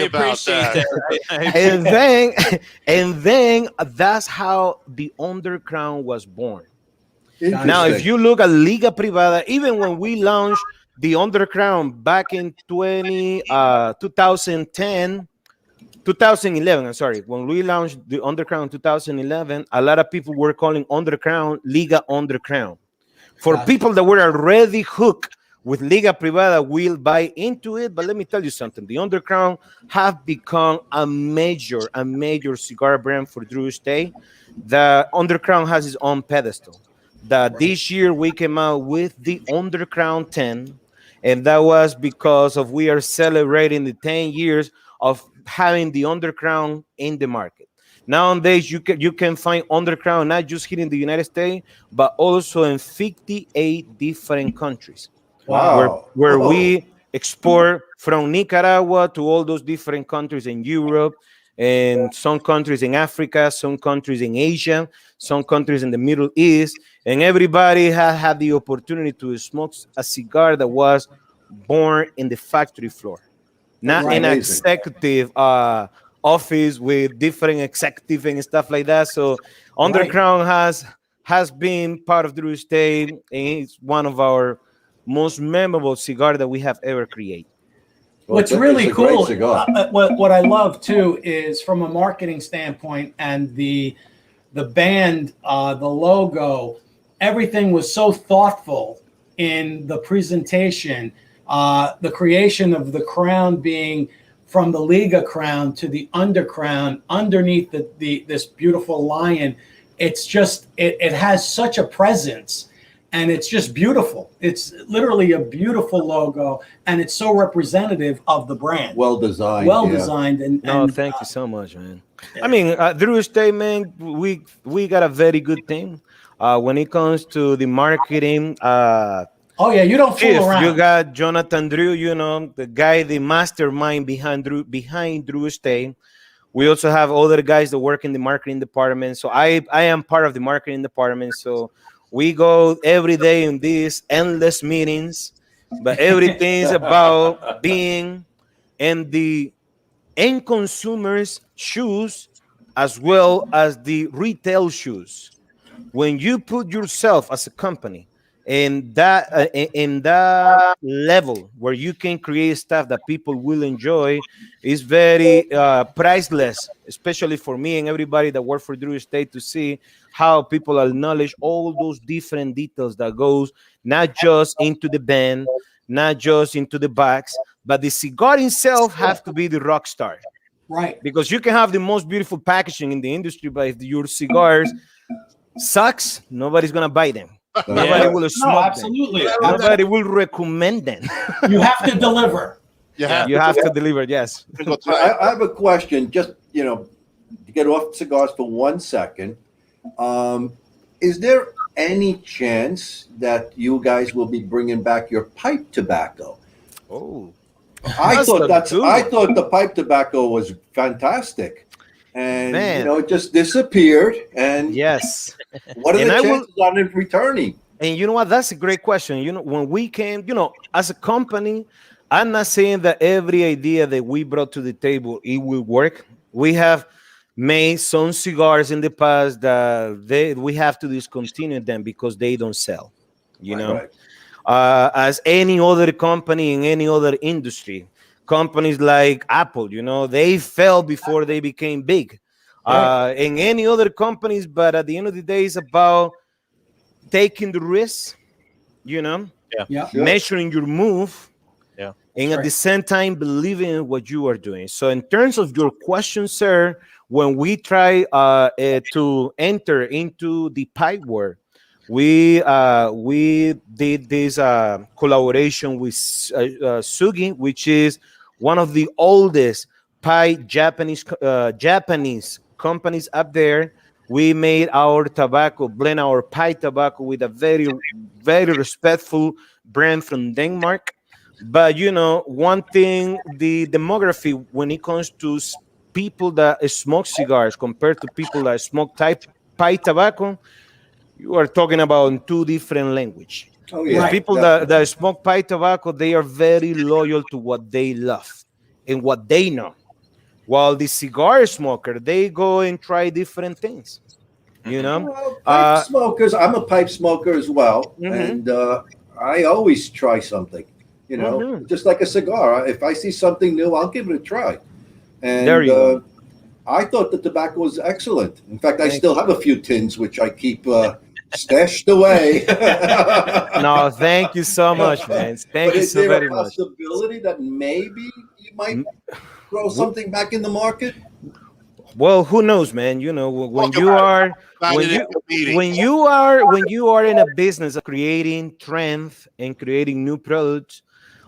Speaker 5: appreciate that.
Speaker 6: And then that's how the Underground was born. Now, if you look at Liga Privada, even when we launched the Underground back in 2011, I'm sorry, when we launched the Underground in 2011, a lot of people were calling Underground Liga Underground. For people that were already hooked with Liga Privada, will buy into it. But let me tell you something: the Underground have become a major cigar brand for Drew Estate. The Underground has its own pedestal. This year we came out with the Underground 10, and that was because of we are celebrating the 10 years of having the Underground in the market. Nowadays, you can find Underground not just here in the United States, but also in 58 different countries.
Speaker 3: Wow.
Speaker 6: Where we export from Nicaragua to all those different countries in Europe, and some countries in Africa, some countries in Asia, some countries in the Middle East, and everybody has had the opportunity to smoke a cigar that was born in the factory floor, not in an executive office with different executives and stuff like that. So Underground has been part of Drew Estate, and it's one of our most memorable cigar that we have ever created.
Speaker 4: What's really cool, what I love too, is from a marketing standpoint and the band, the logo, everything was so thoughtful in the presentation. The creation of the crown being from the Liga crown to the undercrown underneath this beautiful lion. It's just it has such a presence. And it's just beautiful. It's literally a beautiful logo, and it's so representative of the brand.
Speaker 3: Well designed.
Speaker 4: Well designed. And
Speaker 6: thank you so much, man. I mean, Drew Estate, man, we got a very good team. When it comes to the marketing,
Speaker 4: oh yeah, you don't fool around.
Speaker 6: You got Jonathan Drew, the guy, the mastermind behind Drew Estate. We also have other guys that work in the marketing department. So I am part of the marketing department. So we go every day in these endless meetings, but everything is about being in the end consumer's shoes as well as the retail shoes. When you put yourself as a company in that level where you can create stuff that people will enjoy, is very priceless, especially for me and everybody that work for Drew Estate, to see how people acknowledge all those different details that goes not just into the band, not just into the box, but the cigar itself have to be the rock star.
Speaker 4: Right.
Speaker 6: Because you can have the most beautiful packaging in the industry, but if your cigars sucks, nobody's gonna buy them. Nobody will smoke
Speaker 4: absolutely.
Speaker 6: them. Nobody will recommend them.
Speaker 4: You have to deliver.
Speaker 6: You have to deliver, yes.
Speaker 3: I have a question, just, to get off cigars for 1 second. Is there any chance that you guys will be bringing back your pipe tobacco?
Speaker 6: Oh,
Speaker 3: I thought the pipe tobacco was fantastic, and it just disappeared. And
Speaker 6: yes,
Speaker 3: what are the chances on it returning?
Speaker 6: And you know what? That's a great question. When we came, as a company, I'm not saying that every idea that we brought to the table it will work. We have made some cigars in the past that we have to discontinue them because they don't sell. You know, as any other company in any other industry, companies like Apple, you know, they fell before they became big. In any other companies, but at the end of the day, it's about taking the risk, you know, measuring your move, and at the same time believing in what you are doing. So in terms of your question, sir, when we try to enter into the pipe world, we did this collaboration with Sugi, which is one of the oldest pipe Japanese companies up there. We made our tobacco, blend our pipe tobacco with a very, very respectful brand from Denmark. But you know, one thing, the demography when it comes to people that smoke cigars compared to people that smoke pipe tobacco, you are talking about two different language. People that smoke pipe tobacco, they are very loyal to what they love and what they know. While the cigar smoker, they go and try different things. You know,
Speaker 3: well, pipe smokers. I'm a pipe smoker as well, and I always try something. You know, just like a cigar. If I see something new, I'll give it a try. And
Speaker 6: there you go.
Speaker 3: I thought the tobacco was excellent. In fact, I still have a few tins which I keep stashed away.
Speaker 6: No, thank you so much, man. Thank you so very much.
Speaker 3: Is there a possibility that maybe you might throw something back in the market?
Speaker 6: Well, who knows, man? You know, when you are in a business of creating trends and creating new products,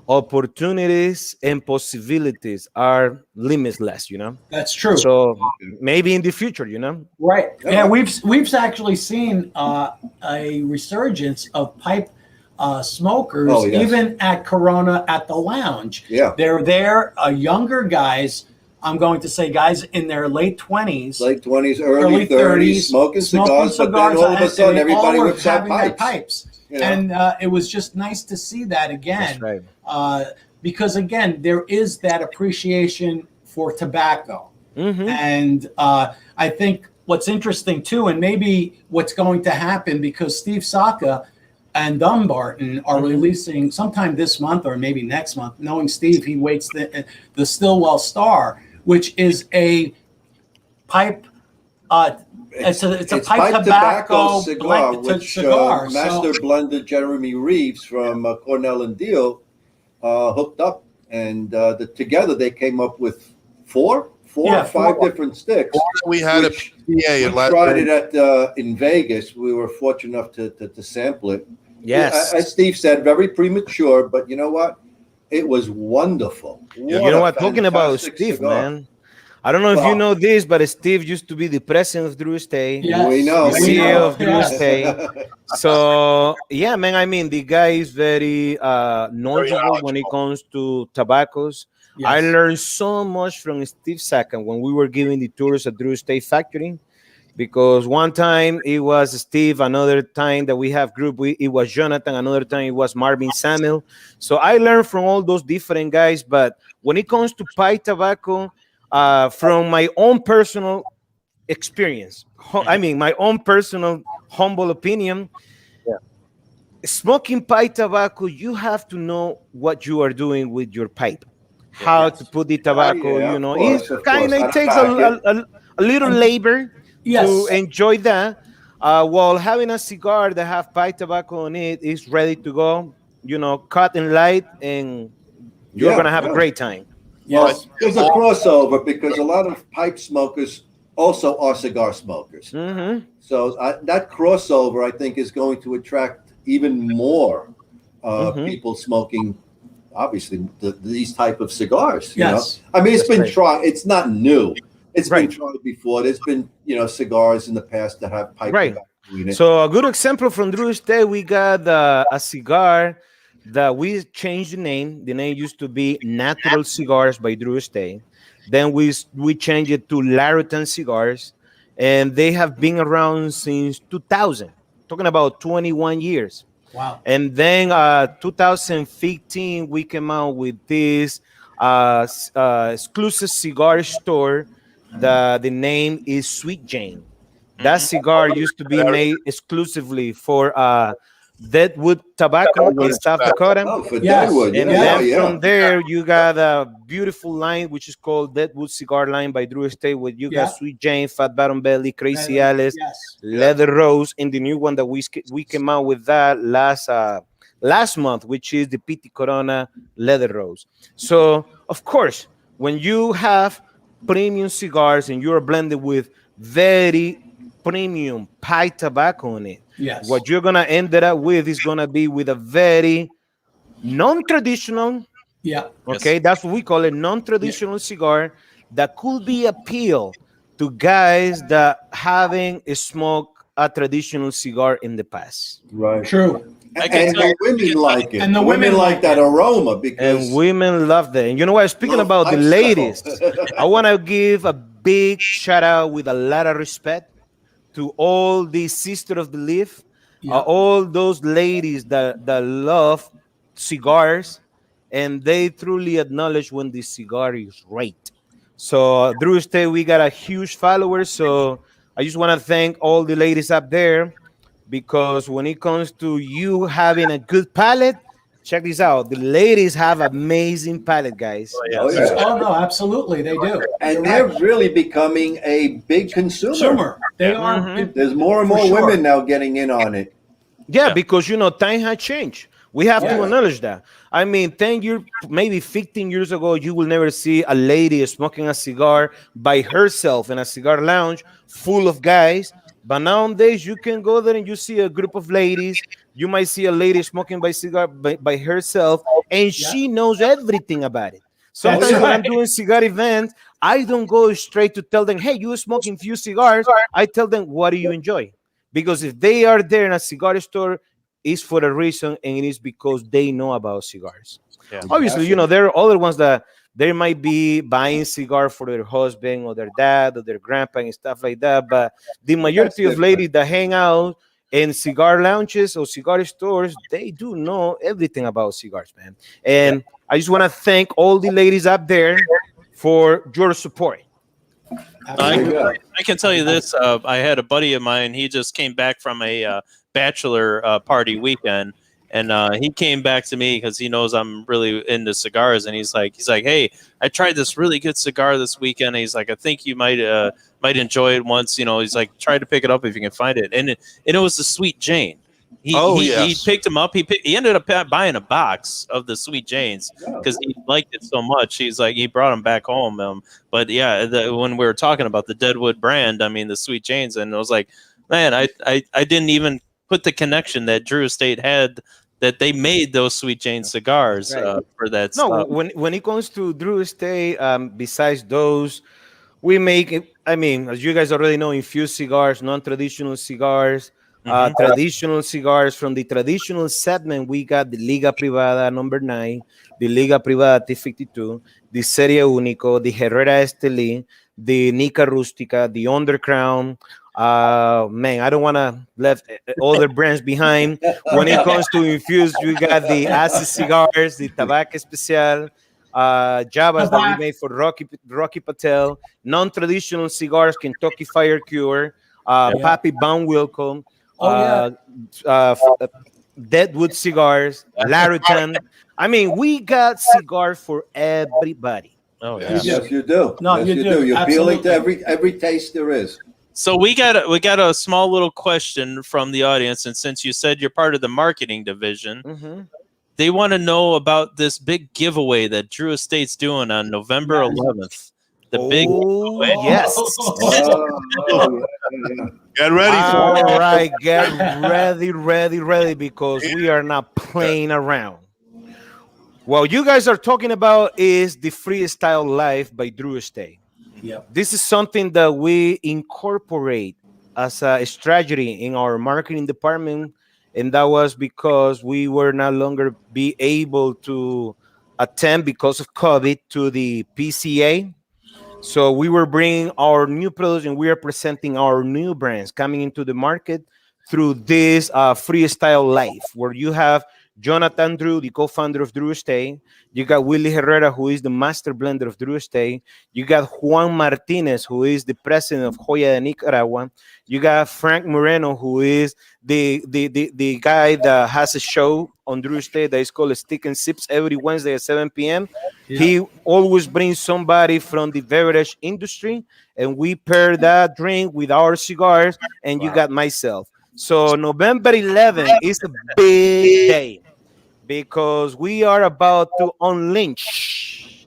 Speaker 6: opportunities and possibilities are limitless. You know,
Speaker 4: that's true.
Speaker 6: So maybe in the future, you know,
Speaker 4: right? Yeah, we've actually seen a resurgence of pipe smokers, even at Corona at the lounge.
Speaker 3: Yeah,
Speaker 4: they're there, younger guys. I'm going to say guys in their late 20s,
Speaker 3: early 30s, smoking cigars, but then all of a sudden everybody whips out
Speaker 4: pipes. You know? And it was just nice to see that again.
Speaker 6: That's right.
Speaker 4: Because again, there is that appreciation for tobacco. And I think what's interesting too, and maybe what's going to happen, because Steve Saka and Dumbarton are releasing sometime this month or maybe next month. Knowing Steve, he waits the Stillwell Star, which is a pipe. It's a pipe tobacco
Speaker 3: cigar, which master blender Jeremy Reeves from Cornell and Deal hooked up, and together they came up with four or five different sticks.
Speaker 1: We had a PA.
Speaker 3: We tried it in Vegas. We were fortunate enough to sample it.
Speaker 6: Yes,
Speaker 3: as Steve said, very premature, but you know what? It was wonderful.
Speaker 6: You know what? Talking about Steve, man. I don't know if you know this, but Steve used to be the president of Drew Estate.
Speaker 3: Yes. We know.
Speaker 6: The CEO of Drew Estate. So, yeah, man, I mean, the guy is very knowledgeable when it comes to tobaccos. Yes. I learned so much from Steve Saka when we were giving the tours at Drew Estate Factory, because one time it was Steve, another time that we have group, it was Jonathan, another time it was Marvin Samuel. So I learned from all those different guys, but when it comes to pipe tobacco, from my own personal experience, I mean, my own personal humble opinion, smoking pipe tobacco, you have to know what you are doing with your pipe, how to put the tobacco, you know, it takes a little labor to enjoy that, while having a cigar that have pipe tobacco on it is ready to go, you know, cut and light, and you're going to have a great time.
Speaker 3: Yes. There's a crossover because a lot of pipe smokers also are cigar smokers. So that crossover, I think, is going to attract even more people smoking, obviously, these type of cigars. You know? I mean, it's been tried. It's not new. It's been tried before. There's been, cigars in the past that have pipe tobacco in it.
Speaker 6: So a good example from Drew Estate, we got a cigar that we changed the name. The name used to be Natural Cigars by Drew Estate. Then we changed it to Larutan Cigars, and they have been around since 2000, talking about 21 years.
Speaker 4: Wow.
Speaker 6: And then 2015, we came out with this exclusive cigar store the name is Sweet Jane. That cigar used to be made exclusively for Deadwood Tobacco in South Dakota.
Speaker 3: Oh, for
Speaker 4: Yes.
Speaker 3: Deadwood.
Speaker 6: And
Speaker 3: Yeah,
Speaker 6: then
Speaker 3: yeah.
Speaker 6: from there, you got a beautiful line, which is called Deadwood Cigar Line by Drew Estate, where you got Sweet Jane, Fat Bottom Belly, Crazy Alice, Leather Rose, and the new one that we came out with that last month, which is the Piti Corona Leather Rose. So, of course, when you have premium cigars and you're blended with very premium pipe tobacco in it, what you're gonna end it up with is gonna be with a very non-traditional, that's what we call it, non-traditional cigar that could be appeal to guys that haven't smoked a traditional cigar in the past.
Speaker 3: Right.
Speaker 4: True.
Speaker 3: And the women like it.
Speaker 4: And the
Speaker 3: women like that aroma because
Speaker 6: and women love that. And you know what? Speaking about the ladies, I want to give a big shout out with a lot of respect to all the sisters of the leaf, all those ladies that love cigars, and they truly acknowledge when the cigar is right. So Drew Estate, we got a huge follower. So I just want to thank all the ladies up there, because when it comes to you having a good palate, check this out. The ladies have amazing palate, guys.
Speaker 3: Oh, yeah.
Speaker 4: Oh, no, absolutely. They do.
Speaker 3: And they're really becoming a big consumer.
Speaker 4: They are.
Speaker 3: There's more and more women now getting in on it.
Speaker 6: Yeah, because, time has changed. We have to acknowledge that. I mean, 10 years, maybe 15 years ago, you will never see a lady smoking a cigar by herself in a cigar lounge full of guys. But nowadays, you can go there and you see a group of ladies. You might see a lady smoking by herself, and she knows everything about it. Sometimes when I'm doing cigar events, I don't go straight to tell them, hey, you smoking few cigars. I tell them, what do you enjoy? Because if they are there in a cigar store, it's for a reason, and it is because they know about cigars. Yeah. Obviously, there are other ones that they might be buying cigar for their husband or their dad or their grandpa and stuff like that. But the majority of ladies that hang out in cigar lounges or cigar stores, they do know everything about cigars, man. And I just want to thank all the ladies up there for your support.
Speaker 5: I can tell you this. I had a buddy of mine. He just came back from a bachelor party weekend. And he came back to me because he knows I'm really into cigars, and he's like, hey, I tried this really good cigar this weekend. And he's like, I think you might enjoy it once. He's like, try to pick it up if you can find it. And it was the Sweet Jane. He picked them up. He ended up buying a box of the Sweet Janes because he liked it so much. He's like, he brought them back home. But yeah, when we were talking about the Deadwood brand, I mean the Sweet Janes, and I was like, man, I didn't even put the connection that Drew Estate had, that they made those Sweet Jane cigars for that stuff.
Speaker 6: When it comes to Drew Estate, besides those, we make, I mean, as you guys already know, infused cigars, non-traditional cigars, traditional cigars. From the traditional segment, we got the Liga Privada number 9, the Liga Privada T52, the Serie Único, the Herrera Estelí, the Nica Rustica, the Underground. Man, I don't want to left other brands behind. When it comes to infused, we got the acid cigars, the Tabac Especial, Javas that we made for Rocky Patel, non-traditional cigars, Kentucky Fire Cure, Pappy Bound Wilco, Deadwood Cigars, Larutan. I mean, we got cigars for everybody.
Speaker 5: Oh yeah,
Speaker 3: yes, you do.
Speaker 4: No,
Speaker 3: yes,
Speaker 4: you do.
Speaker 3: You're
Speaker 4: Absolutely.
Speaker 3: appealing to every taste there is.
Speaker 5: So we got a small little question from the audience, and since you said you're part of the marketing division, they want to know about this big giveaway that Drew Estate's doing on November 11th. The big giveaway.
Speaker 6: Yes.
Speaker 1: Get ready for
Speaker 6: All
Speaker 1: it.
Speaker 6: right, get ready, because we are not playing around. What you guys are talking about is the Freestyle Life by Drew Estate.
Speaker 4: Yep.
Speaker 6: This is something that we incorporate as a strategy in our marketing department, and that was because we were no longer be able to attend because of COVID to the PCA. So we were bringing our new products, and we are presenting our new brands coming into the market through this Freestyle Life, where you have Jonathan Drew, the co-founder of Drew Estate. You got Willie Herrera, who is the master blender of Drew Estate. You got Juan Martinez, who is the president of Joya de Nicaragua. You got Frank Moreno, who is the guy that has a show on Drew Estate that is called Stick and Sips every Wednesday at 7 p.m. Yeah. He always brings somebody from the beverage industry, and we pair that drink with our cigars, and you got myself. So November 11th is a big day because we are about to unleash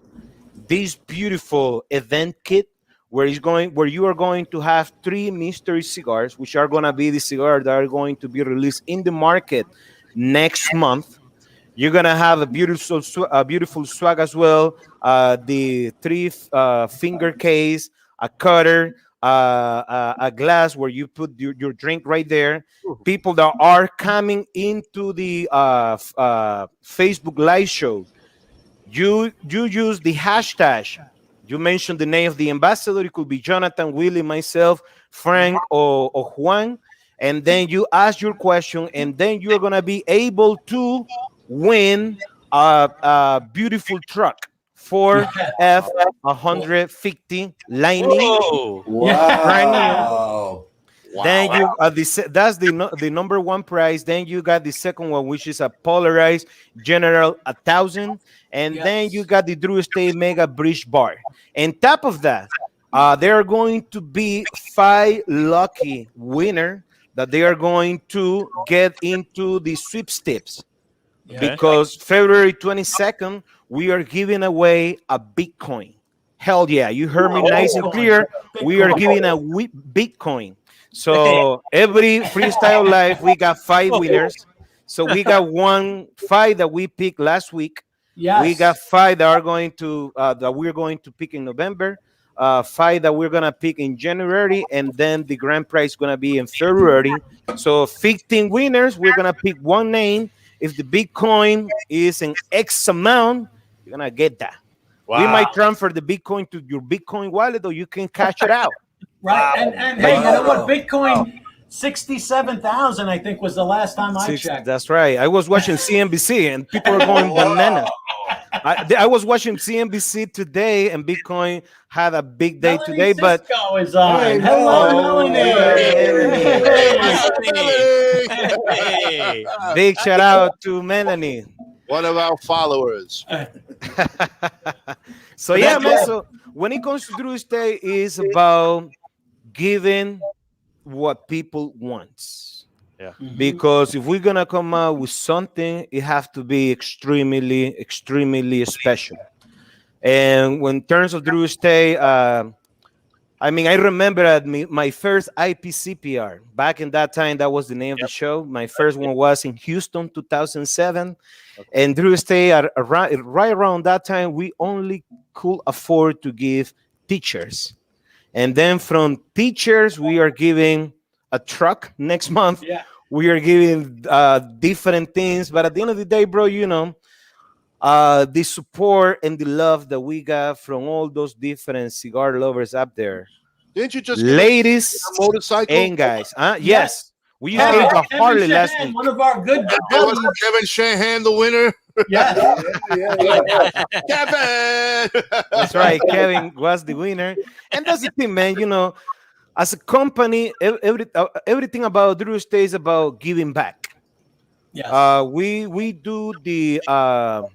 Speaker 6: this beautiful event kit where you are going to have 3 mystery cigars, which are going to be the cigars that are going to be released in the market next month. You're going to have a beautiful swag as well, the 3 finger case, a cutter, a glass where you put your drink right there. People that are coming into the Facebook live show, you use the hashtag. You mentioned the name of the ambassador. It could be Jonathan, Willie, myself, Frank, or Juan. And then you ask your question, and then you're going to be able to win a beautiful truck. 4F150 Lightning.
Speaker 3: Whoa. Wow.
Speaker 6: Then you that's the number 1 prize. Then you got the second one, which is a polarized General 1000, and then you got the Drew Estate Mega Bridge Bar. And top of that, there are going to be 5 lucky winner that they are going to get into the sweepstakes. Because February 22nd, we are giving away a Bitcoin. Hell yeah, you heard me nice and clear. We are giving a Bitcoin. So every freestyle live, we got 5 winners. So we got 5 that we picked last week. Yes. We got 5 that are going to that we're going to pick in November. 5 that we're gonna pick in January, and then the grand prize is gonna be in February. So 15 winners. We're gonna pick one name. If the Bitcoin is an X amount, you're gonna get that. Wow. We might transfer the Bitcoin to your Bitcoin wallet, or you can cash it out.
Speaker 4: Right. And hey, you know what? Bitcoin 67,000, I think, was the last time I checked.
Speaker 6: That's right. I was watching CNBC, and people are going bananas. I was watching CNBC today, and Bitcoin had a big day today. But
Speaker 4: is on. Hey, hello,
Speaker 6: Melanie. Big shout out to Melanie,
Speaker 1: one of our followers.
Speaker 6: So yeah, man. So when it comes to Drew Estate, is about giving what people want. Yeah. Because if we're gonna come out with something, it has to be extremely special. And when in terms of Drew Estate, I mean, I remember at my first IPCPR back in that time. That was the name of the show. My first one was in Houston, 2007, and Drew Estate right around that time, we only could afford to give teachers, and then from teachers, we are giving a truck next month. Yeah. We are giving different things, but at the end of the day, bro, you know, the support and the love that we got from all those different cigar lovers up there.
Speaker 1: Didn't you just
Speaker 6: ladies,
Speaker 1: a motorcycle
Speaker 6: and guys? Yes. We gave a Harley last week.
Speaker 4: One of our good buddies.
Speaker 1: Kevin Shanahan, the winner.
Speaker 4: Yeah.
Speaker 1: Kevin.
Speaker 6: That's right. Kevin was the winner. And that's the thing, man. You know, as a company, everything about Drew Estate is about giving back. Yes. We do the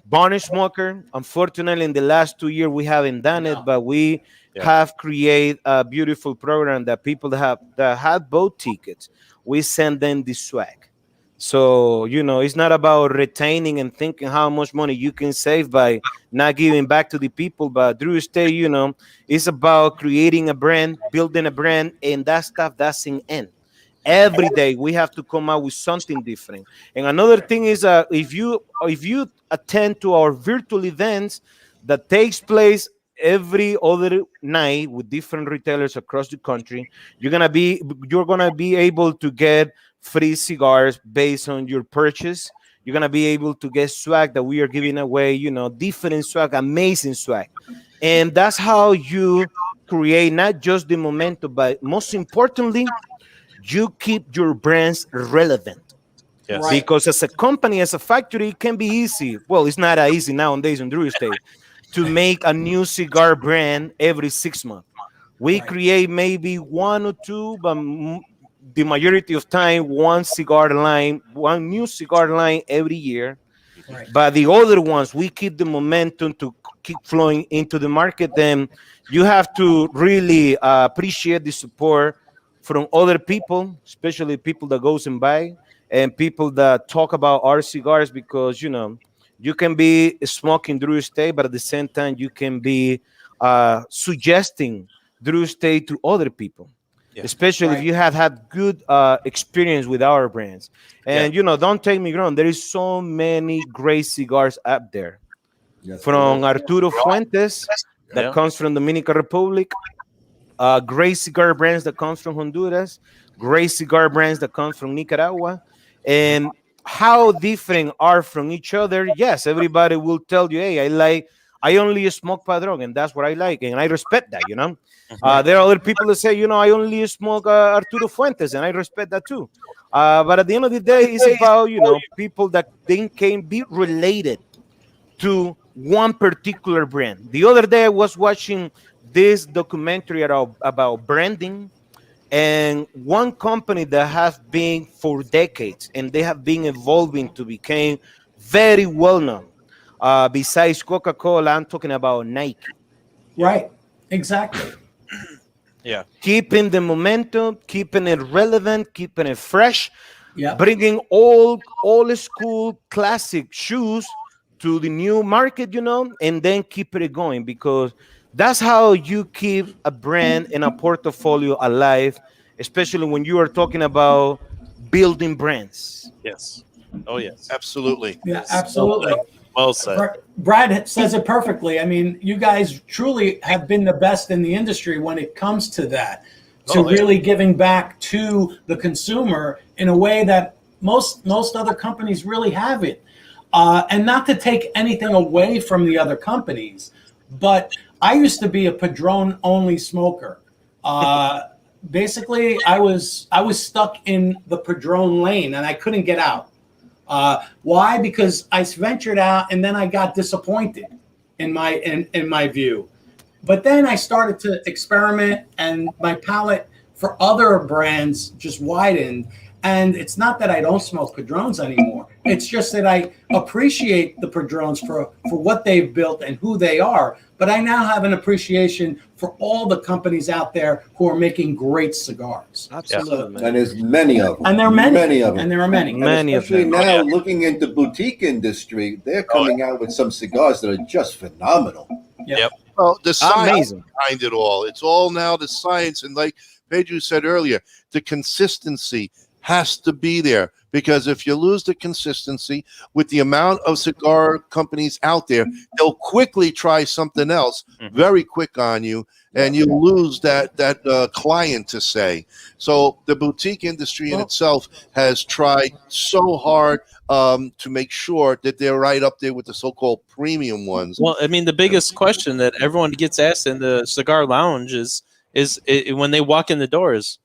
Speaker 6: varnish smoker. Unfortunately, in the last 2 years, we haven't done it, but we have created a beautiful program that people that have both tickets. We send them the swag. So, you know, it's not about retaining and thinking how much money you can save by not giving back to the people. But Drew Estate, you know, it's about creating a brand, building a brand, and that stuff doesn't end. Every day we have to come out with something different. And another thing is, if you attend to our virtual events that takes place every other night with different retailers across the country, you're gonna be able to get free cigars based on your purchase. You're gonna be able to get swag that we are giving away, you know, different swag, amazing swag. And that's how you create not just the momentum, but most importantly, you keep your brands relevant.
Speaker 5: Yes.
Speaker 4: Right.
Speaker 6: Because as a company, as a factory, it can be easy. Well, it's not easy nowadays in Drew Estate to make a new cigar brand every 6 months. We
Speaker 4: Right.
Speaker 6: create maybe one or two, but the majority of time, one new cigar line every year.
Speaker 4: Right.
Speaker 6: But the other ones, we keep the momentum to keep flowing into the market. Then you have to really appreciate the support from other people, especially people that goes and buy and people that talk about our cigars, because you can be smoking Drew Estate, but at the same time you can be suggesting Drew Estate to other people.
Speaker 5: Yeah.
Speaker 6: Especially if
Speaker 4: Right.
Speaker 6: you have had good experience with our brands. And don't take me wrong, there is so many great cigars up there.
Speaker 3: Yes,
Speaker 6: From
Speaker 3: there is.
Speaker 6: Arturo Fuentes, that
Speaker 5: Yeah.
Speaker 6: comes from Dominican Republic, great cigar brands that comes from Honduras, great cigar brands that comes from Nicaragua, and how different are from each other. Yes, everybody will tell you, hey, I only smoke Padron, and that's what I like, and I respect that. There are other people that say, I only smoke Arturo Fuentes, and I respect that too. But at the end of the day, it's about people that they can be related to one particular brand. The other day, I was watching this documentary about branding, and one company that has been for decades, and they have been evolving to become very well known. Besides Coca-Cola, I'm talking about Nike.
Speaker 4: Right. Exactly.
Speaker 5: Yeah.
Speaker 6: Keeping the momentum, keeping it relevant, keeping it fresh,
Speaker 4: Yeah.
Speaker 6: bringing old school classic shoes to the new market, and then keep it going, because that's how you keep a brand and a portfolio alive, especially when you are talking about building brands.
Speaker 5: Yes. Oh yes.
Speaker 1: Absolutely.
Speaker 4: Yeah. Absolutely.
Speaker 5: Well said.
Speaker 4: Brad says it perfectly. I mean, you guys truly have been the best in the industry when it comes to that, to
Speaker 5: Oh, yeah.
Speaker 4: really giving back to the consumer in a way that most other companies really haven't. And not to take anything away from the other companies, but I used to be a Padron only smoker. Basically, I was stuck in the Padron lane and I couldn't get out. Why? Because I ventured out and then I got disappointed in my view. But then I started to experiment and my palate for other brands just widened. And it's not that I don't smoke Padrones anymore. It's just that I appreciate the Padrones for what they've built and who they are. But I now have an appreciation for all the companies out there who are making great cigars.
Speaker 6: Absolutely.
Speaker 3: And there's many of them.
Speaker 4: And there are many.
Speaker 3: Many of them.
Speaker 4: And there are many.
Speaker 6: Many of
Speaker 3: Especially
Speaker 6: them.
Speaker 3: now, looking into boutique industry, they're coming out with some cigars that are just phenomenal.
Speaker 5: Yep.
Speaker 1: Well, the science
Speaker 6: Amazing.
Speaker 1: behind it all. It's all now the science. And like Pedro said earlier, the consistency has to be there, because if you lose the consistency with the amount of cigar companies out there, they'll quickly try something else very quick on you, and you lose that client to say. So the boutique industry in itself has tried so hard to make sure that they're right up there with the so-called premium ones.
Speaker 5: Well, I mean, the biggest question that everyone gets asked in the cigar lounge is when they walk in the doors,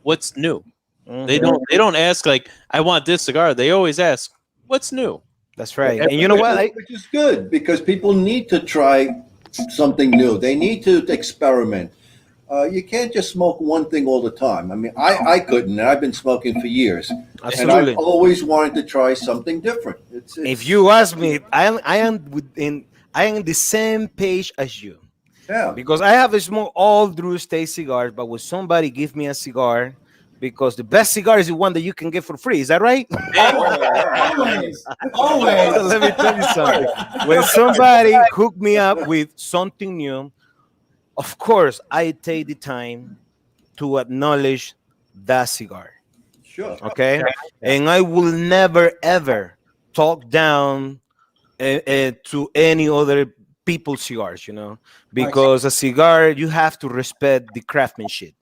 Speaker 5: what's new? They don't ask like, I want this cigar. They always ask, what's new?
Speaker 6: That's right. And you know what?
Speaker 3: Which is good, because people need to try something new. They need to experiment. You can't just smoke one thing all the time. I mean, I couldn't, and I've been smoking for years.
Speaker 6: Absolutely.
Speaker 3: And I've always wanted to try something different. It's
Speaker 6: If you ask me, I am the same page as you.
Speaker 3: yeah.
Speaker 6: Because I have smoked all Drew Estate cigars, but when somebody give me a cigar, because the best cigar is the one that you can get for free. Is that right?
Speaker 4: Always.
Speaker 6: Let me tell you something. When somebody hook me up with something new, of course, I take the time to acknowledge that cigar.
Speaker 3: Sure.
Speaker 6: Okay? And I will never, ever talk down to any other people's cigars, because a cigar, you have to respect the craftsmanship.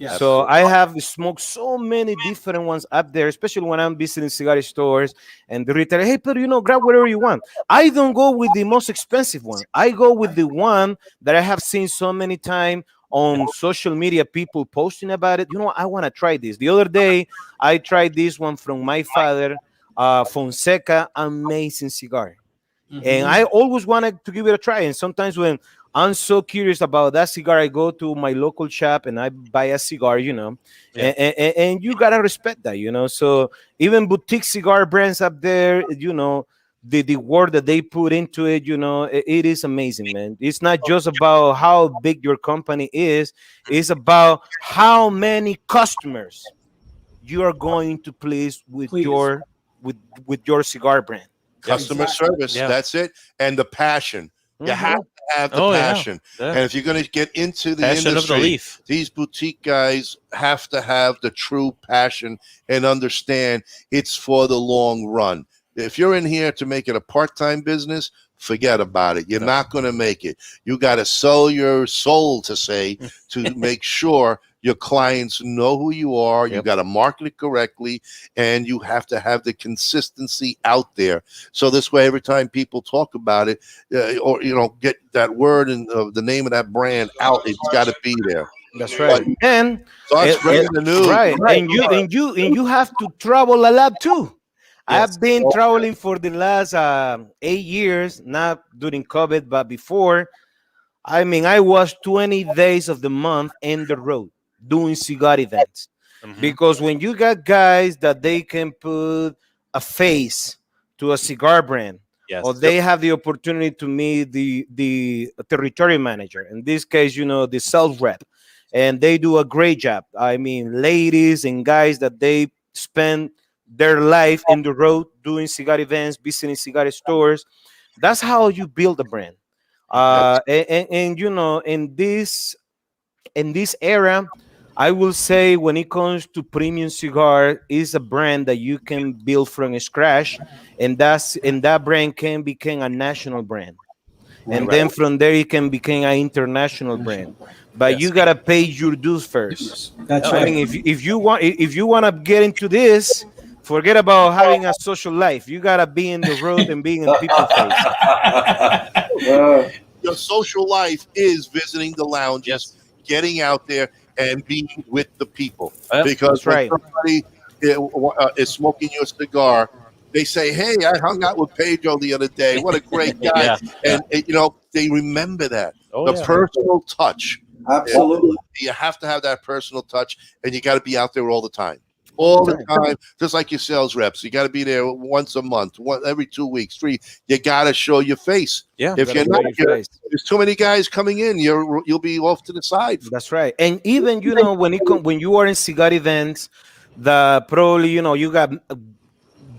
Speaker 4: Yeah.
Speaker 6: So I have smoked so many different ones up there, especially when I'm visiting cigar stores and the retailer, hey, but grab whatever you want. I don't go with the most expensive one. I go with the one that I have seen so many times on social media, people posting about it. I want to try this. The other day, I tried this one from my father, Fonseca, amazing cigar. And I always wanted to give it a try. And sometimes when I'm so curious about that cigar, I go to my local shop and I buy a cigar, you know, and you gotta respect that, you know. So even boutique cigar brands up there, you know, the work that they put into it, you know, it is amazing, man. It's not just about how big your company is, it's about how many customers you are going to please with your cigar brand.
Speaker 1: Customer service, that's it. And the passion. You have to have the passion.
Speaker 5: Yeah.
Speaker 1: And if you're going to get into the
Speaker 5: Passion
Speaker 1: industry,
Speaker 5: of the leaf.
Speaker 1: these boutique guys have to have the true passion and understand it's for the long run. If you're in here to make it a part-time business, forget about it. You're not going to make it. You got to sell your soul to make sure your clients know who you are. You got to market it correctly, and you have to have the consistency out there. So this way, every time people talk about it, or you know, get that word and the name of that brand out, it's got to be there.
Speaker 6: That's right. And
Speaker 1: spreading the news.
Speaker 6: Right. And you have to travel a lot too. Yes. I've been traveling for the last 8 years, not during COVID, but before. I mean, I was 20 days of the month in the road doing cigar events. Because when you got guys that they can put a face to a cigar brand, or they have the opportunity to meet the territory manager, in this case, you know, the sales rep, and they do a great job. I mean, ladies and guys that they spend their life in the road doing cigar events, visiting cigar stores. That's how you build a brand. And you know, in this era, I will say when it comes to premium cigar, is a brand that you can build from scratch, and that brand can become a national brand. And then from there it can become an international brand. But you gotta pay your dues first.
Speaker 4: That's right.
Speaker 6: I mean, if you want to get into this, forget about having a social life. You gotta be in the road and being in people's face.
Speaker 1: Your social life is visiting the lounges, getting out there, and being with the people. Because when somebody is smoking your cigar, they say, "Hey, I hung out with Pedro the other day. What a great guy!" And you know, they remember that personal touch.
Speaker 3: Absolutely,
Speaker 1: you have to have that personal touch, and you got to be out there all the time. All the time, just like your sales reps. You got to be there once a month, every 2 weeks, 3. You got to show your face.
Speaker 6: Yeah,
Speaker 1: if you're not, there's too many guys coming in. You'll be off to the side.
Speaker 6: That's right. And even you know when you are in cigar events, probably you know you got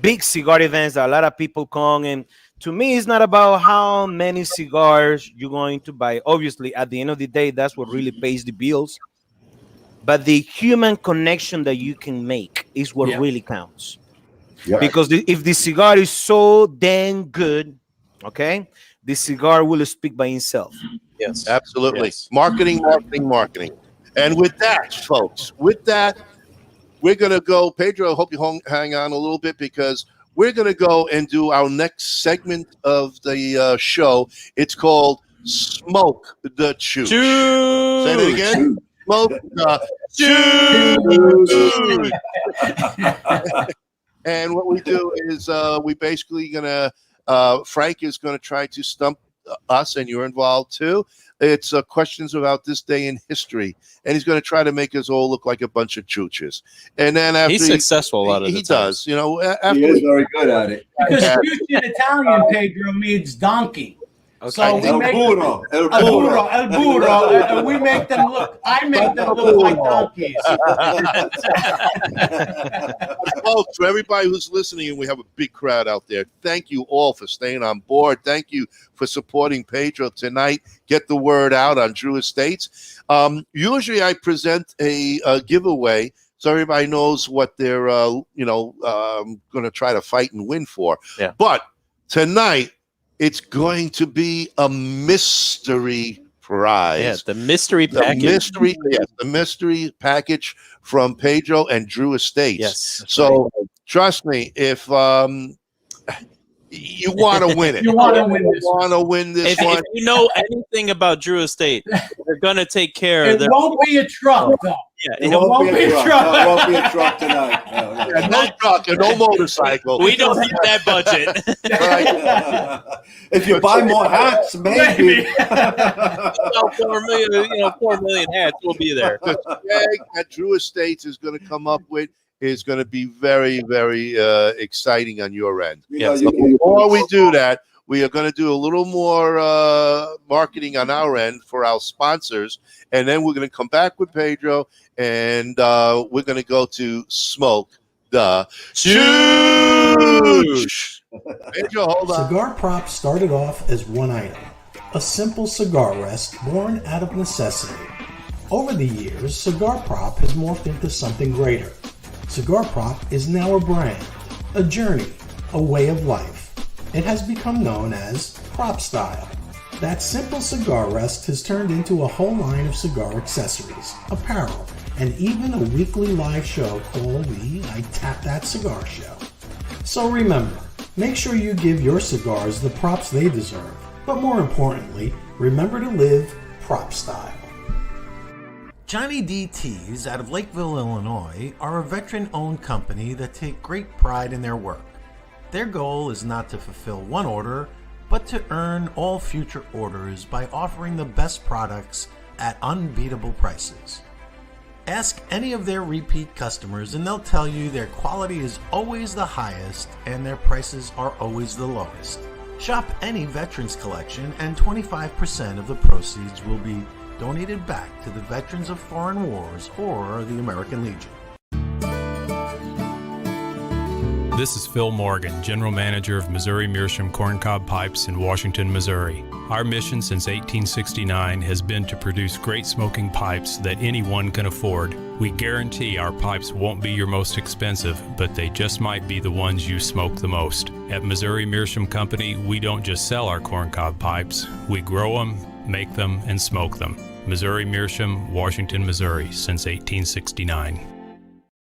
Speaker 6: big cigar events that a lot of people come. And to me, it's not about how many cigars you're going to buy. Obviously, at the end of the day, that's what really pays the bills. But the human connection that you can make is what really counts. Because if the cigar is so dang good, okay, the cigar will speak by itself.
Speaker 1: Yes, absolutely. Marketing. And with that, folks, we're going to go. Pedro, I hope you hang on a little bit, because we're going to go and do our next segment of the show. It's called Smoke the Chooch. Say it again. Smoke the Chooch. And what we do is we basically going to, Frank is going to try to stump us, and you're involved too. It's questions about this day in history, and he's going to try to make us all look like a bunch of chooches. And then after
Speaker 5: he's successful a lot of the
Speaker 1: he
Speaker 5: times.
Speaker 1: does, you know.
Speaker 3: He is very good at it.
Speaker 4: Because chooch in Italian, Pedro, means donkey.
Speaker 6: Okay.
Speaker 4: So we make el burro. We make them look. I make them look like donkeys.
Speaker 1: Folks, for everybody who's listening, and we have a big crowd out there, thank you all for staying on board. Thank you for supporting Pedro tonight. Get the word out on Drew Estates. Usually, I present a giveaway, so everybody knows what they're going to try to fight and win for.
Speaker 5: Yeah.
Speaker 1: But tonight, it's going to be a mystery prize.
Speaker 5: Yeah, the mystery package.
Speaker 1: The mystery package from Pedro and Drew Estates.
Speaker 5: Yes.
Speaker 1: So trust me, if you want to win it,
Speaker 4: You want to win this
Speaker 1: one.
Speaker 5: If you know anything about Drew Estate, they're gonna take care of
Speaker 4: It won't be a truck, though.
Speaker 3: It won't be a truck. No, it won't be a truck tonight. No.
Speaker 1: Yeah, no truck and no motorcycle.
Speaker 5: We don't have that budget.
Speaker 3: If you buy more hats, maybe.
Speaker 5: 4 million hats will be there.
Speaker 1: The swag that Drew Estates is going to come up with is going to be very, very exciting on your end. So before we do that, we are going to do a little more marketing on our end for our sponsors, and then we're going to come back with Pedro, and we're going to go to Smoke the Chooch. Pedro, hold on.
Speaker 8: Cigar props started off as one item, a simple cigar rest born out of necessity. Over the years, cigar prop has morphed into something greater. Cigar prop is now a brand, a journey, a way of life. It has become known as Prop Style. That simple cigar rest has turned into a whole line of cigar accessories, apparel, and even a weekly live show called the I Tap That Cigar Show. So remember, make sure you give your cigars the props they deserve, but more importantly, remember to live Prop Style. Johnny D. Teas out of Lakeville, Illinois are a veteran-owned company that take great pride in their work. Their goal is not to fulfill one order, but to earn all future orders by offering the best products at unbeatable prices. Ask any of their repeat customers and they'll tell you their quality is always the highest and their prices are always the lowest. Shop any Veterans Collection and 25% of the proceeds will be donated back to the veterans of foreign wars or the American Legion.
Speaker 11: This is Phil Morgan, General Manager of Missouri Meerschaum Corncob Pipes in Washington, Missouri. Our mission since 1869 has been to produce great smoking pipes that anyone can afford. We guarantee our pipes won't be your most expensive, but they just might be the ones you smoke the most. At Missouri Meerschaum Company, we don't just sell our corncob pipes, we grow them, make them, and smoke them. Missouri Meerschaum, Washington, Missouri, since 1869.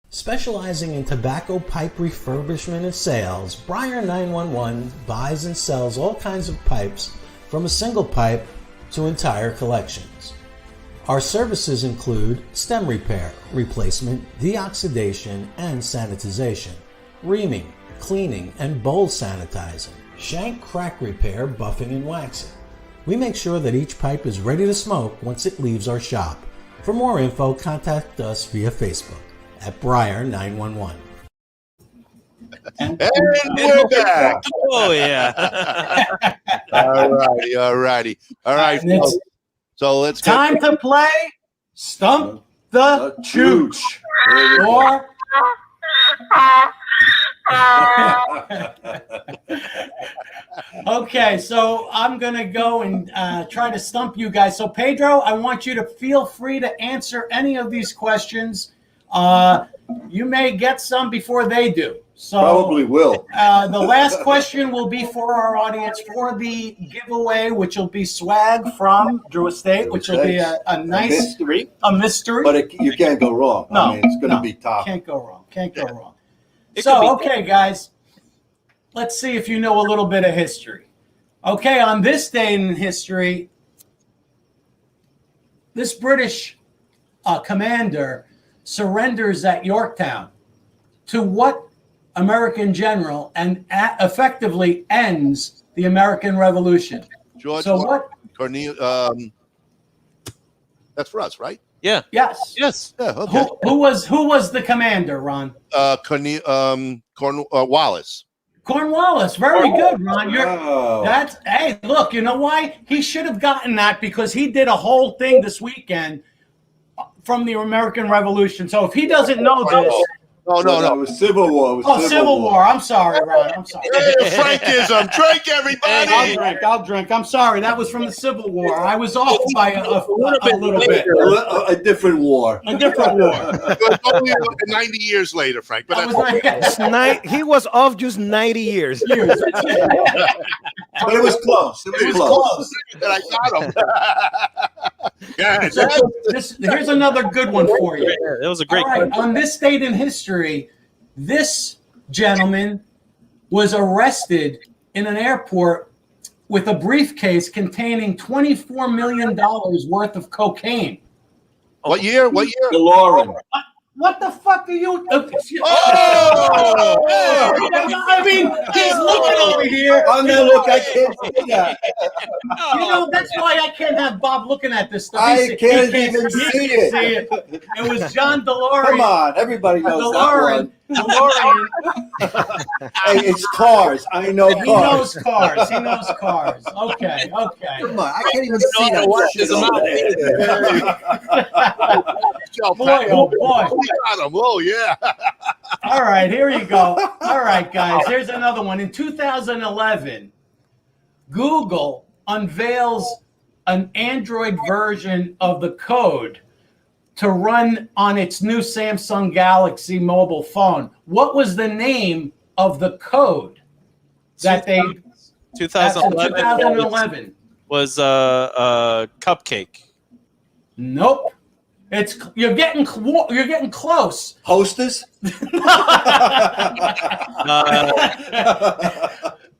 Speaker 8: Specializing in tobacco pipe refurbishment and sales, Briar 911 buys and sells all kinds of pipes from a single pipe to entire collections. Our services include stem repair, replacement, deoxidation, and sanitization, reaming, cleaning, and bowl sanitizing, shank crack repair, buffing, and waxing. We make sure that each pipe is ready to smoke once it leaves our shop. For more info, contact us via Facebook at Briar 911.
Speaker 1: And we're back.
Speaker 5: Oh, yeah.
Speaker 1: All righty. All right. So let's go.
Speaker 4: Time to play Stump the Chooch. Or okay, so I'm going to go and try to stump you guys. So, Pedro, I want you to feel free to answer any of these questions. You may get some before they do. So
Speaker 3: probably will.
Speaker 4: The last question will be for our audience for the giveaway, which will be swag from Drew Estate, which will be a nice mystery.
Speaker 3: But you can't go wrong.
Speaker 4: No,
Speaker 3: I mean, it's going to be top.
Speaker 4: Can't go wrong. So, okay, guys, let's see if you know a little bit of history. Okay, on this day in history, this British commander surrenders at Yorktown to what American general and effectively ends the American Revolution?
Speaker 1: George.
Speaker 4: So what?
Speaker 1: Cornel. That's for us, right?
Speaker 5: Yeah.
Speaker 4: Yes.
Speaker 1: Yeah. Okay.
Speaker 4: Who was the commander, Ron?
Speaker 1: Wallace.
Speaker 4: Cornwallis. Very good, Ron. Hey, look, you know why? He should have gotten that because he did a whole thing this weekend from the American Revolution. So if he doesn't know this.
Speaker 3: No. It was Civil War.
Speaker 4: Civil War. I'm sorry, Ron. I'm sorry.
Speaker 1: Frankism. Drink, everybody.
Speaker 4: I'll drink. I'm sorry. That was from the Civil War. I was off by a little bit.
Speaker 3: A different war.
Speaker 4: A different war.
Speaker 1: It was only 90 years later, Frank. But
Speaker 6: He was off just 90 years.
Speaker 3: But it was close. It was close.
Speaker 1: And I got him. Yeah,
Speaker 4: so here's another good one for you.
Speaker 5: Yeah, that was a great
Speaker 4: question. On this date in history, this gentleman was arrested in an airport with a briefcase containing $24 million worth of cocaine.
Speaker 1: What year? What year?
Speaker 3: DeLorean.
Speaker 4: What the fuck are you?
Speaker 1: Oh!
Speaker 4: I mean, he's looking over here.
Speaker 3: I'm gonna look. I can't see that.
Speaker 4: You know, that's why I can't have Bob looking at this stuff.
Speaker 3: I can't even see it.
Speaker 4: It was John DeLorean.
Speaker 3: Come on, everybody knows
Speaker 4: DeLorean. DeLorean.
Speaker 3: Hey, it's cars. I know
Speaker 4: He
Speaker 3: cars.
Speaker 4: knows cars. He knows cars. Okay. Okay.
Speaker 3: Come on, I can't even see that shit over there.
Speaker 4: Boy, oh boy.
Speaker 1: Got him. Oh, yeah.
Speaker 4: All right, here you go. All right, guys, here's another one. In 2011, Google unveils an Android version of the code to run on its new Samsung Galaxy mobile phone. What was the name of the code that they
Speaker 5: 2011 was Cupcake.
Speaker 4: Nope. It's you're getting close.
Speaker 3: Hostess?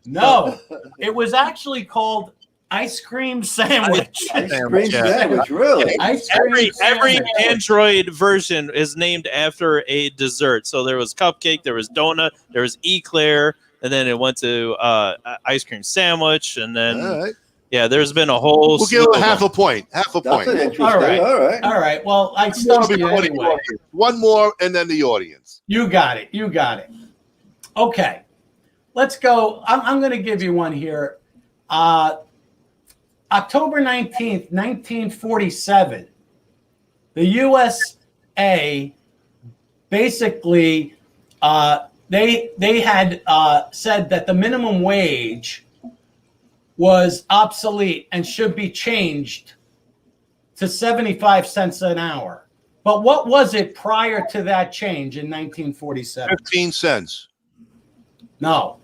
Speaker 4: No, it was actually called ice cream sandwich.
Speaker 3: Ice cream sandwich, really?
Speaker 4: Ice cream
Speaker 5: Every
Speaker 4: sandwich.
Speaker 5: Android version is named after a dessert. So there was cupcake, there was donut, there was eclair, and then it went to ice cream sandwich, and then
Speaker 1: All right.
Speaker 5: yeah, there's been a whole.
Speaker 1: We'll give it half a point. Half a
Speaker 3: That's
Speaker 1: point.
Speaker 3: an interesting.
Speaker 4: All right.
Speaker 3: All right.
Speaker 4: All right. Well, I stumped you anyway.
Speaker 1: One more, and then the audience.
Speaker 4: You got it. You got it. Okay. Let's go. I'm going to give you one here. October 19th, 1947, the USA basically they had said that the minimum wage was obsolete and should be changed to 75 cents an hour. But what was it prior to that change in 1947?
Speaker 1: 15 cents.
Speaker 4: No.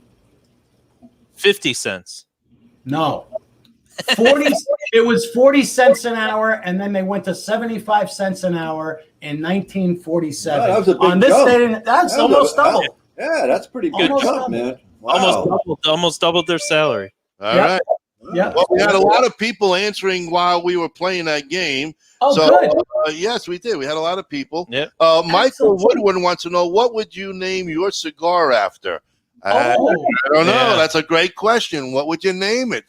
Speaker 5: 50 cents.
Speaker 4: No. 40 it was 40 cents an hour, and then they went to 75 cents an hour in 1947.
Speaker 3: Wow, that was a big
Speaker 4: on this
Speaker 3: jump.
Speaker 4: day, that's almost double.
Speaker 3: Yeah, that's pretty good
Speaker 4: Almost
Speaker 3: jump,
Speaker 4: double.
Speaker 3: man. Wow.
Speaker 5: Almost doubled their salary.
Speaker 1: All
Speaker 4: Yep.
Speaker 1: right.
Speaker 4: Yeah.
Speaker 1: Well, we had a lot of people answering while we were playing that game.
Speaker 4: Oh,
Speaker 1: So,
Speaker 4: good.
Speaker 1: yes, we did. We had a lot of people.
Speaker 5: Yep.
Speaker 1: Michael Woodward wants to know, what would you name your cigar after? I
Speaker 4: Oh.
Speaker 1: don't know.
Speaker 5: Yeah.
Speaker 1: That's a great question. What would you name it?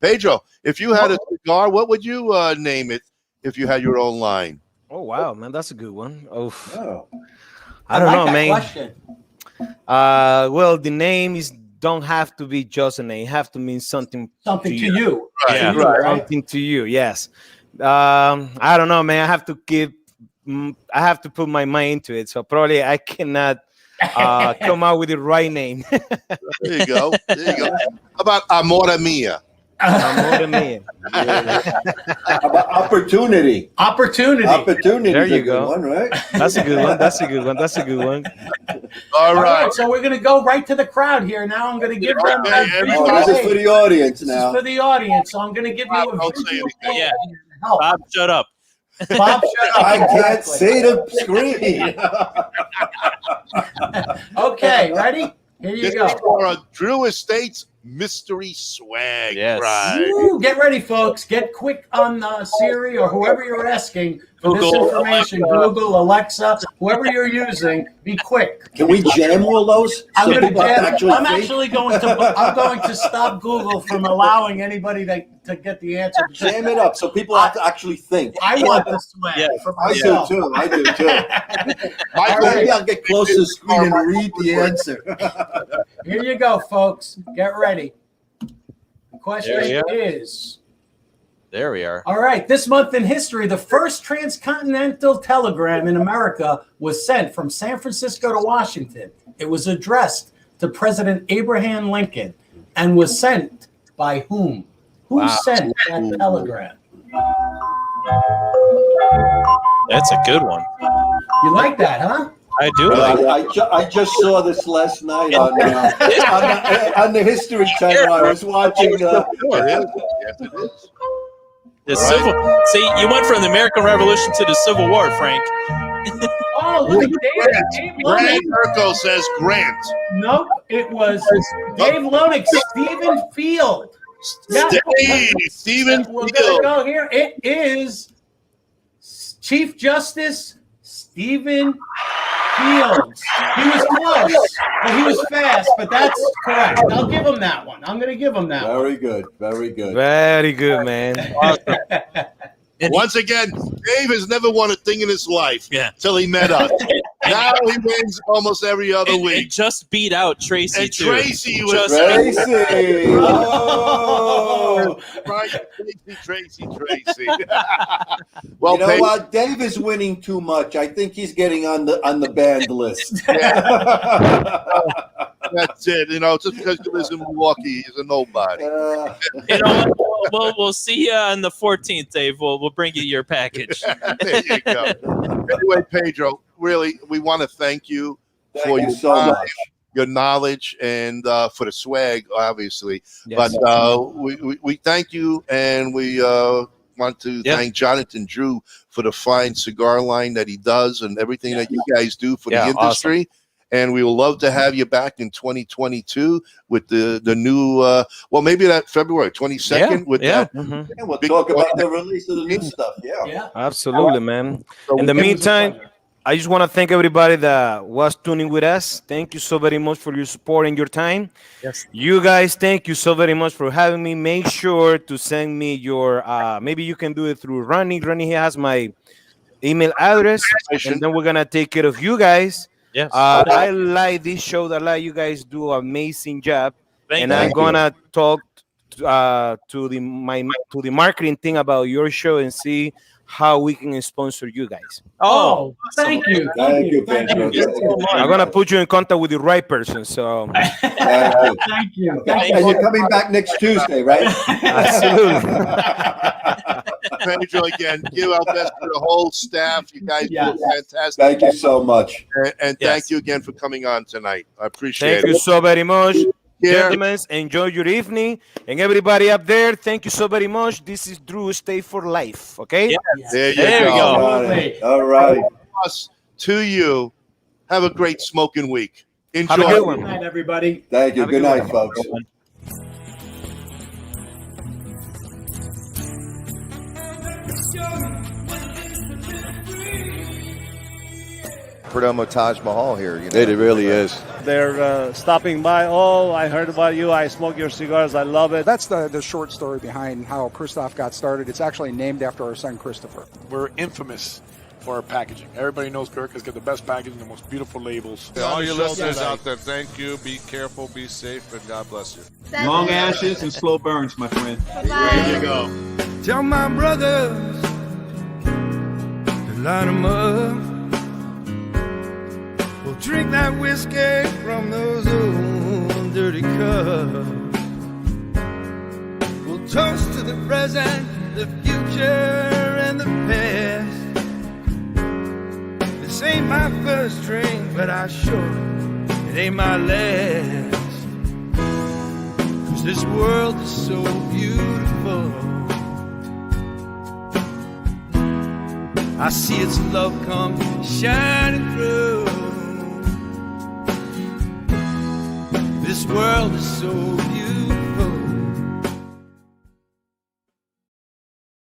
Speaker 1: Pedro, if you had a cigar, what would you name it if you had your own line?
Speaker 6: Oh wow, man, that's a good one. Oh,
Speaker 3: Oh.
Speaker 6: I don't
Speaker 4: like
Speaker 6: know,
Speaker 4: that
Speaker 6: man.
Speaker 4: question.
Speaker 6: Well, the name don't have to be just a name. It have to mean something.
Speaker 4: Something to you.
Speaker 1: Right,
Speaker 5: Yeah.
Speaker 4: To you, right?
Speaker 6: Something to you. Yes. I don't know, man. I have to put my mind into it. So probably I cannot come out with the right name.
Speaker 1: There you go. There you go. How about Amora Mia?
Speaker 6: Amor mío.
Speaker 3: About opportunity.
Speaker 4: Opportunity.
Speaker 3: Opportunity.
Speaker 6: There
Speaker 3: is a
Speaker 6: you
Speaker 3: good
Speaker 6: go.
Speaker 3: one, right?
Speaker 6: That's a good one. That's a good one. That's a good one.
Speaker 1: All
Speaker 4: All
Speaker 1: right.
Speaker 4: right, so we're going to go right to the crowd here. Now I'm going to give them
Speaker 1: Okay,
Speaker 4: a
Speaker 1: everybody-
Speaker 3: Oh, this is for the audience
Speaker 4: This is
Speaker 3: now.
Speaker 4: for the audience, so I'm going to give you a
Speaker 1: Don't say
Speaker 4: visual
Speaker 1: anything.
Speaker 5: Yeah.
Speaker 4: help.
Speaker 5: Bob, shut up.
Speaker 4: Bob, shut up.
Speaker 3: I can't
Speaker 4: Exactly.
Speaker 3: see the screen.
Speaker 4: Okay, ready? Here you
Speaker 1: This
Speaker 4: go.
Speaker 1: is for a Drew Estates mystery swag.
Speaker 5: Yes.
Speaker 1: Right.
Speaker 4: Woo, get ready, folks. Get quick on Siri or whoever you're asking for this
Speaker 5: Google,
Speaker 4: information. Google, Alexa, whoever you're using, be quick.
Speaker 3: Can we jam all those?
Speaker 4: I'm
Speaker 3: so
Speaker 4: going
Speaker 3: people have to
Speaker 4: I'm
Speaker 3: think?
Speaker 4: actually going to stop Google from allowing anybody to get the answer.
Speaker 3: Jam it up so people have to actually think.
Speaker 4: I want the swag
Speaker 5: Yeah.
Speaker 4: for
Speaker 3: I do
Speaker 4: myself.
Speaker 3: too. I do too.
Speaker 1: Michael,
Speaker 3: Maybe I'll get close to the screen and read the answer.
Speaker 4: Here you go, folks. Get ready. The question
Speaker 5: There you go.
Speaker 4: is,
Speaker 5: There we are.
Speaker 4: all right, this month in history, the first transcontinental telegram in America was sent from San Francisco to Washington. It was addressed to President Abraham Lincoln and was sent by whom? Who
Speaker 5: Wow.
Speaker 4: sent that telegram?
Speaker 5: That's a good one.
Speaker 4: You like that, huh?
Speaker 5: I do like
Speaker 3: I just saw this last night on the History Channel. I was watching.
Speaker 1: It is. Yes, it is.
Speaker 5: the civil. See, you went from the American Revolution to the Civil War, Frank.
Speaker 4: Oh, look at Dave. Dave
Speaker 1: Grant
Speaker 4: Lonick.
Speaker 1: Urco says Grant.
Speaker 4: Nope, it was Dave Lonick, Stephen Field. Yeah.
Speaker 1: Steve, Stephen
Speaker 4: We're
Speaker 1: Field.
Speaker 4: gonna go here. It is Chief Justice Stephen Fields. He was close, but he was fast, but that's correct. I'll give him that one. I'm going to give him that one.
Speaker 3: Very good. Very good.
Speaker 6: Very good, man. Awesome.
Speaker 1: And once again, Dave has never won a thing in his life till he met us. Now he wins almost every other week.
Speaker 5: And just beat out Tracy,
Speaker 1: and
Speaker 5: too.
Speaker 1: Tracy was
Speaker 3: Tracy.
Speaker 1: Oh, right. Tracy. Well,
Speaker 3: you know what? Dave is winning too much. I think he's getting on the banned list.
Speaker 1: That's it. You know, just because he lives in Milwaukee, he's a nobody.
Speaker 5: You know, we'll see you on the 14th, Dave. We'll bring you your package.
Speaker 1: There you go. Anyway, Pedro, really, we want to thank you for your
Speaker 3: so
Speaker 1: time,
Speaker 3: much.
Speaker 1: your knowledge, and for the swag, obviously.
Speaker 6: Yes.
Speaker 1: But we thank you, and we want to thank Jonathan Drew for the fine cigar line that he does and everything that you guys do for the industry. Awesome. And we will love to have you back in 2022 with the new, well, maybe that February 22nd. That.
Speaker 3: Mm-hmm. Yeah, we'll talk about the release of the new stuff. Yeah.
Speaker 6: Absolutely, man.
Speaker 1: So
Speaker 6: in the meantime, I just want to thank everybody that was tuning with us. Thank you so very much for your support and your time.
Speaker 5: Yes.
Speaker 6: You guys, thank you so very much for having me. Make sure to send me your, maybe you can do it through RnA. RnA has my email address, and then we're going to take care of you guys.
Speaker 5: Yes.
Speaker 6: I like this show. I like you guys do an amazing job.
Speaker 5: Thank
Speaker 6: I'm gonna talk to the marketing thing about your show and see how we can sponsor you guys.
Speaker 4: Oh, thank you.
Speaker 3: Thank you, Pedro.
Speaker 6: I'm gonna put you in contact with the right person. So
Speaker 4: Thank you.
Speaker 3: And you're coming back next Tuesday, right?
Speaker 6: absolutely.
Speaker 1: Pedro, again, give our best to the whole staff. You guys do fantastic.
Speaker 3: Thank you so much.
Speaker 1: And thank you again for coming on tonight. I appreciate
Speaker 6: Thank
Speaker 1: it.
Speaker 6: you so very much.
Speaker 1: Yeah.
Speaker 6: Gentlemen, enjoy your evening. And everybody up there, thank you so very much. This is Drew. Stay for life. Okay?
Speaker 5: Yes.
Speaker 1: There you
Speaker 5: There we
Speaker 1: go.
Speaker 3: All right.
Speaker 1: Us to you. Have a great smoking week. Enjoy.
Speaker 6: Have a good one.
Speaker 4: Good night, everybody.
Speaker 3: Thank you.
Speaker 6: Have a
Speaker 3: Good
Speaker 6: good
Speaker 3: night, folks.
Speaker 12: Perdomo Taj Mahal here. You know?
Speaker 3: It really is.
Speaker 13: They're stopping by. Oh, I heard about you. I smoke your cigars. I love it.
Speaker 14: That's the short story behind how Kristoff got started. It's actually named after our son, Christopher.
Speaker 15: We're infamous for our packaging. Everybody knows Gurkha's got the best packaging, the most beautiful labels.
Speaker 16: All your listeners out there, thank you. Be careful, be safe, and God bless you.
Speaker 17: Long ashes and slow burns, my friend.
Speaker 16: There you go.
Speaker 18: Tell my brothers to line them up. We'll drink that whiskey from those old dirty cups. We'll toast to the present, the future, and the past. This ain't my first drink, but I sure it ain't my last. 'Cause this world is so beautiful. I see its love come shining through. This world is so beautiful.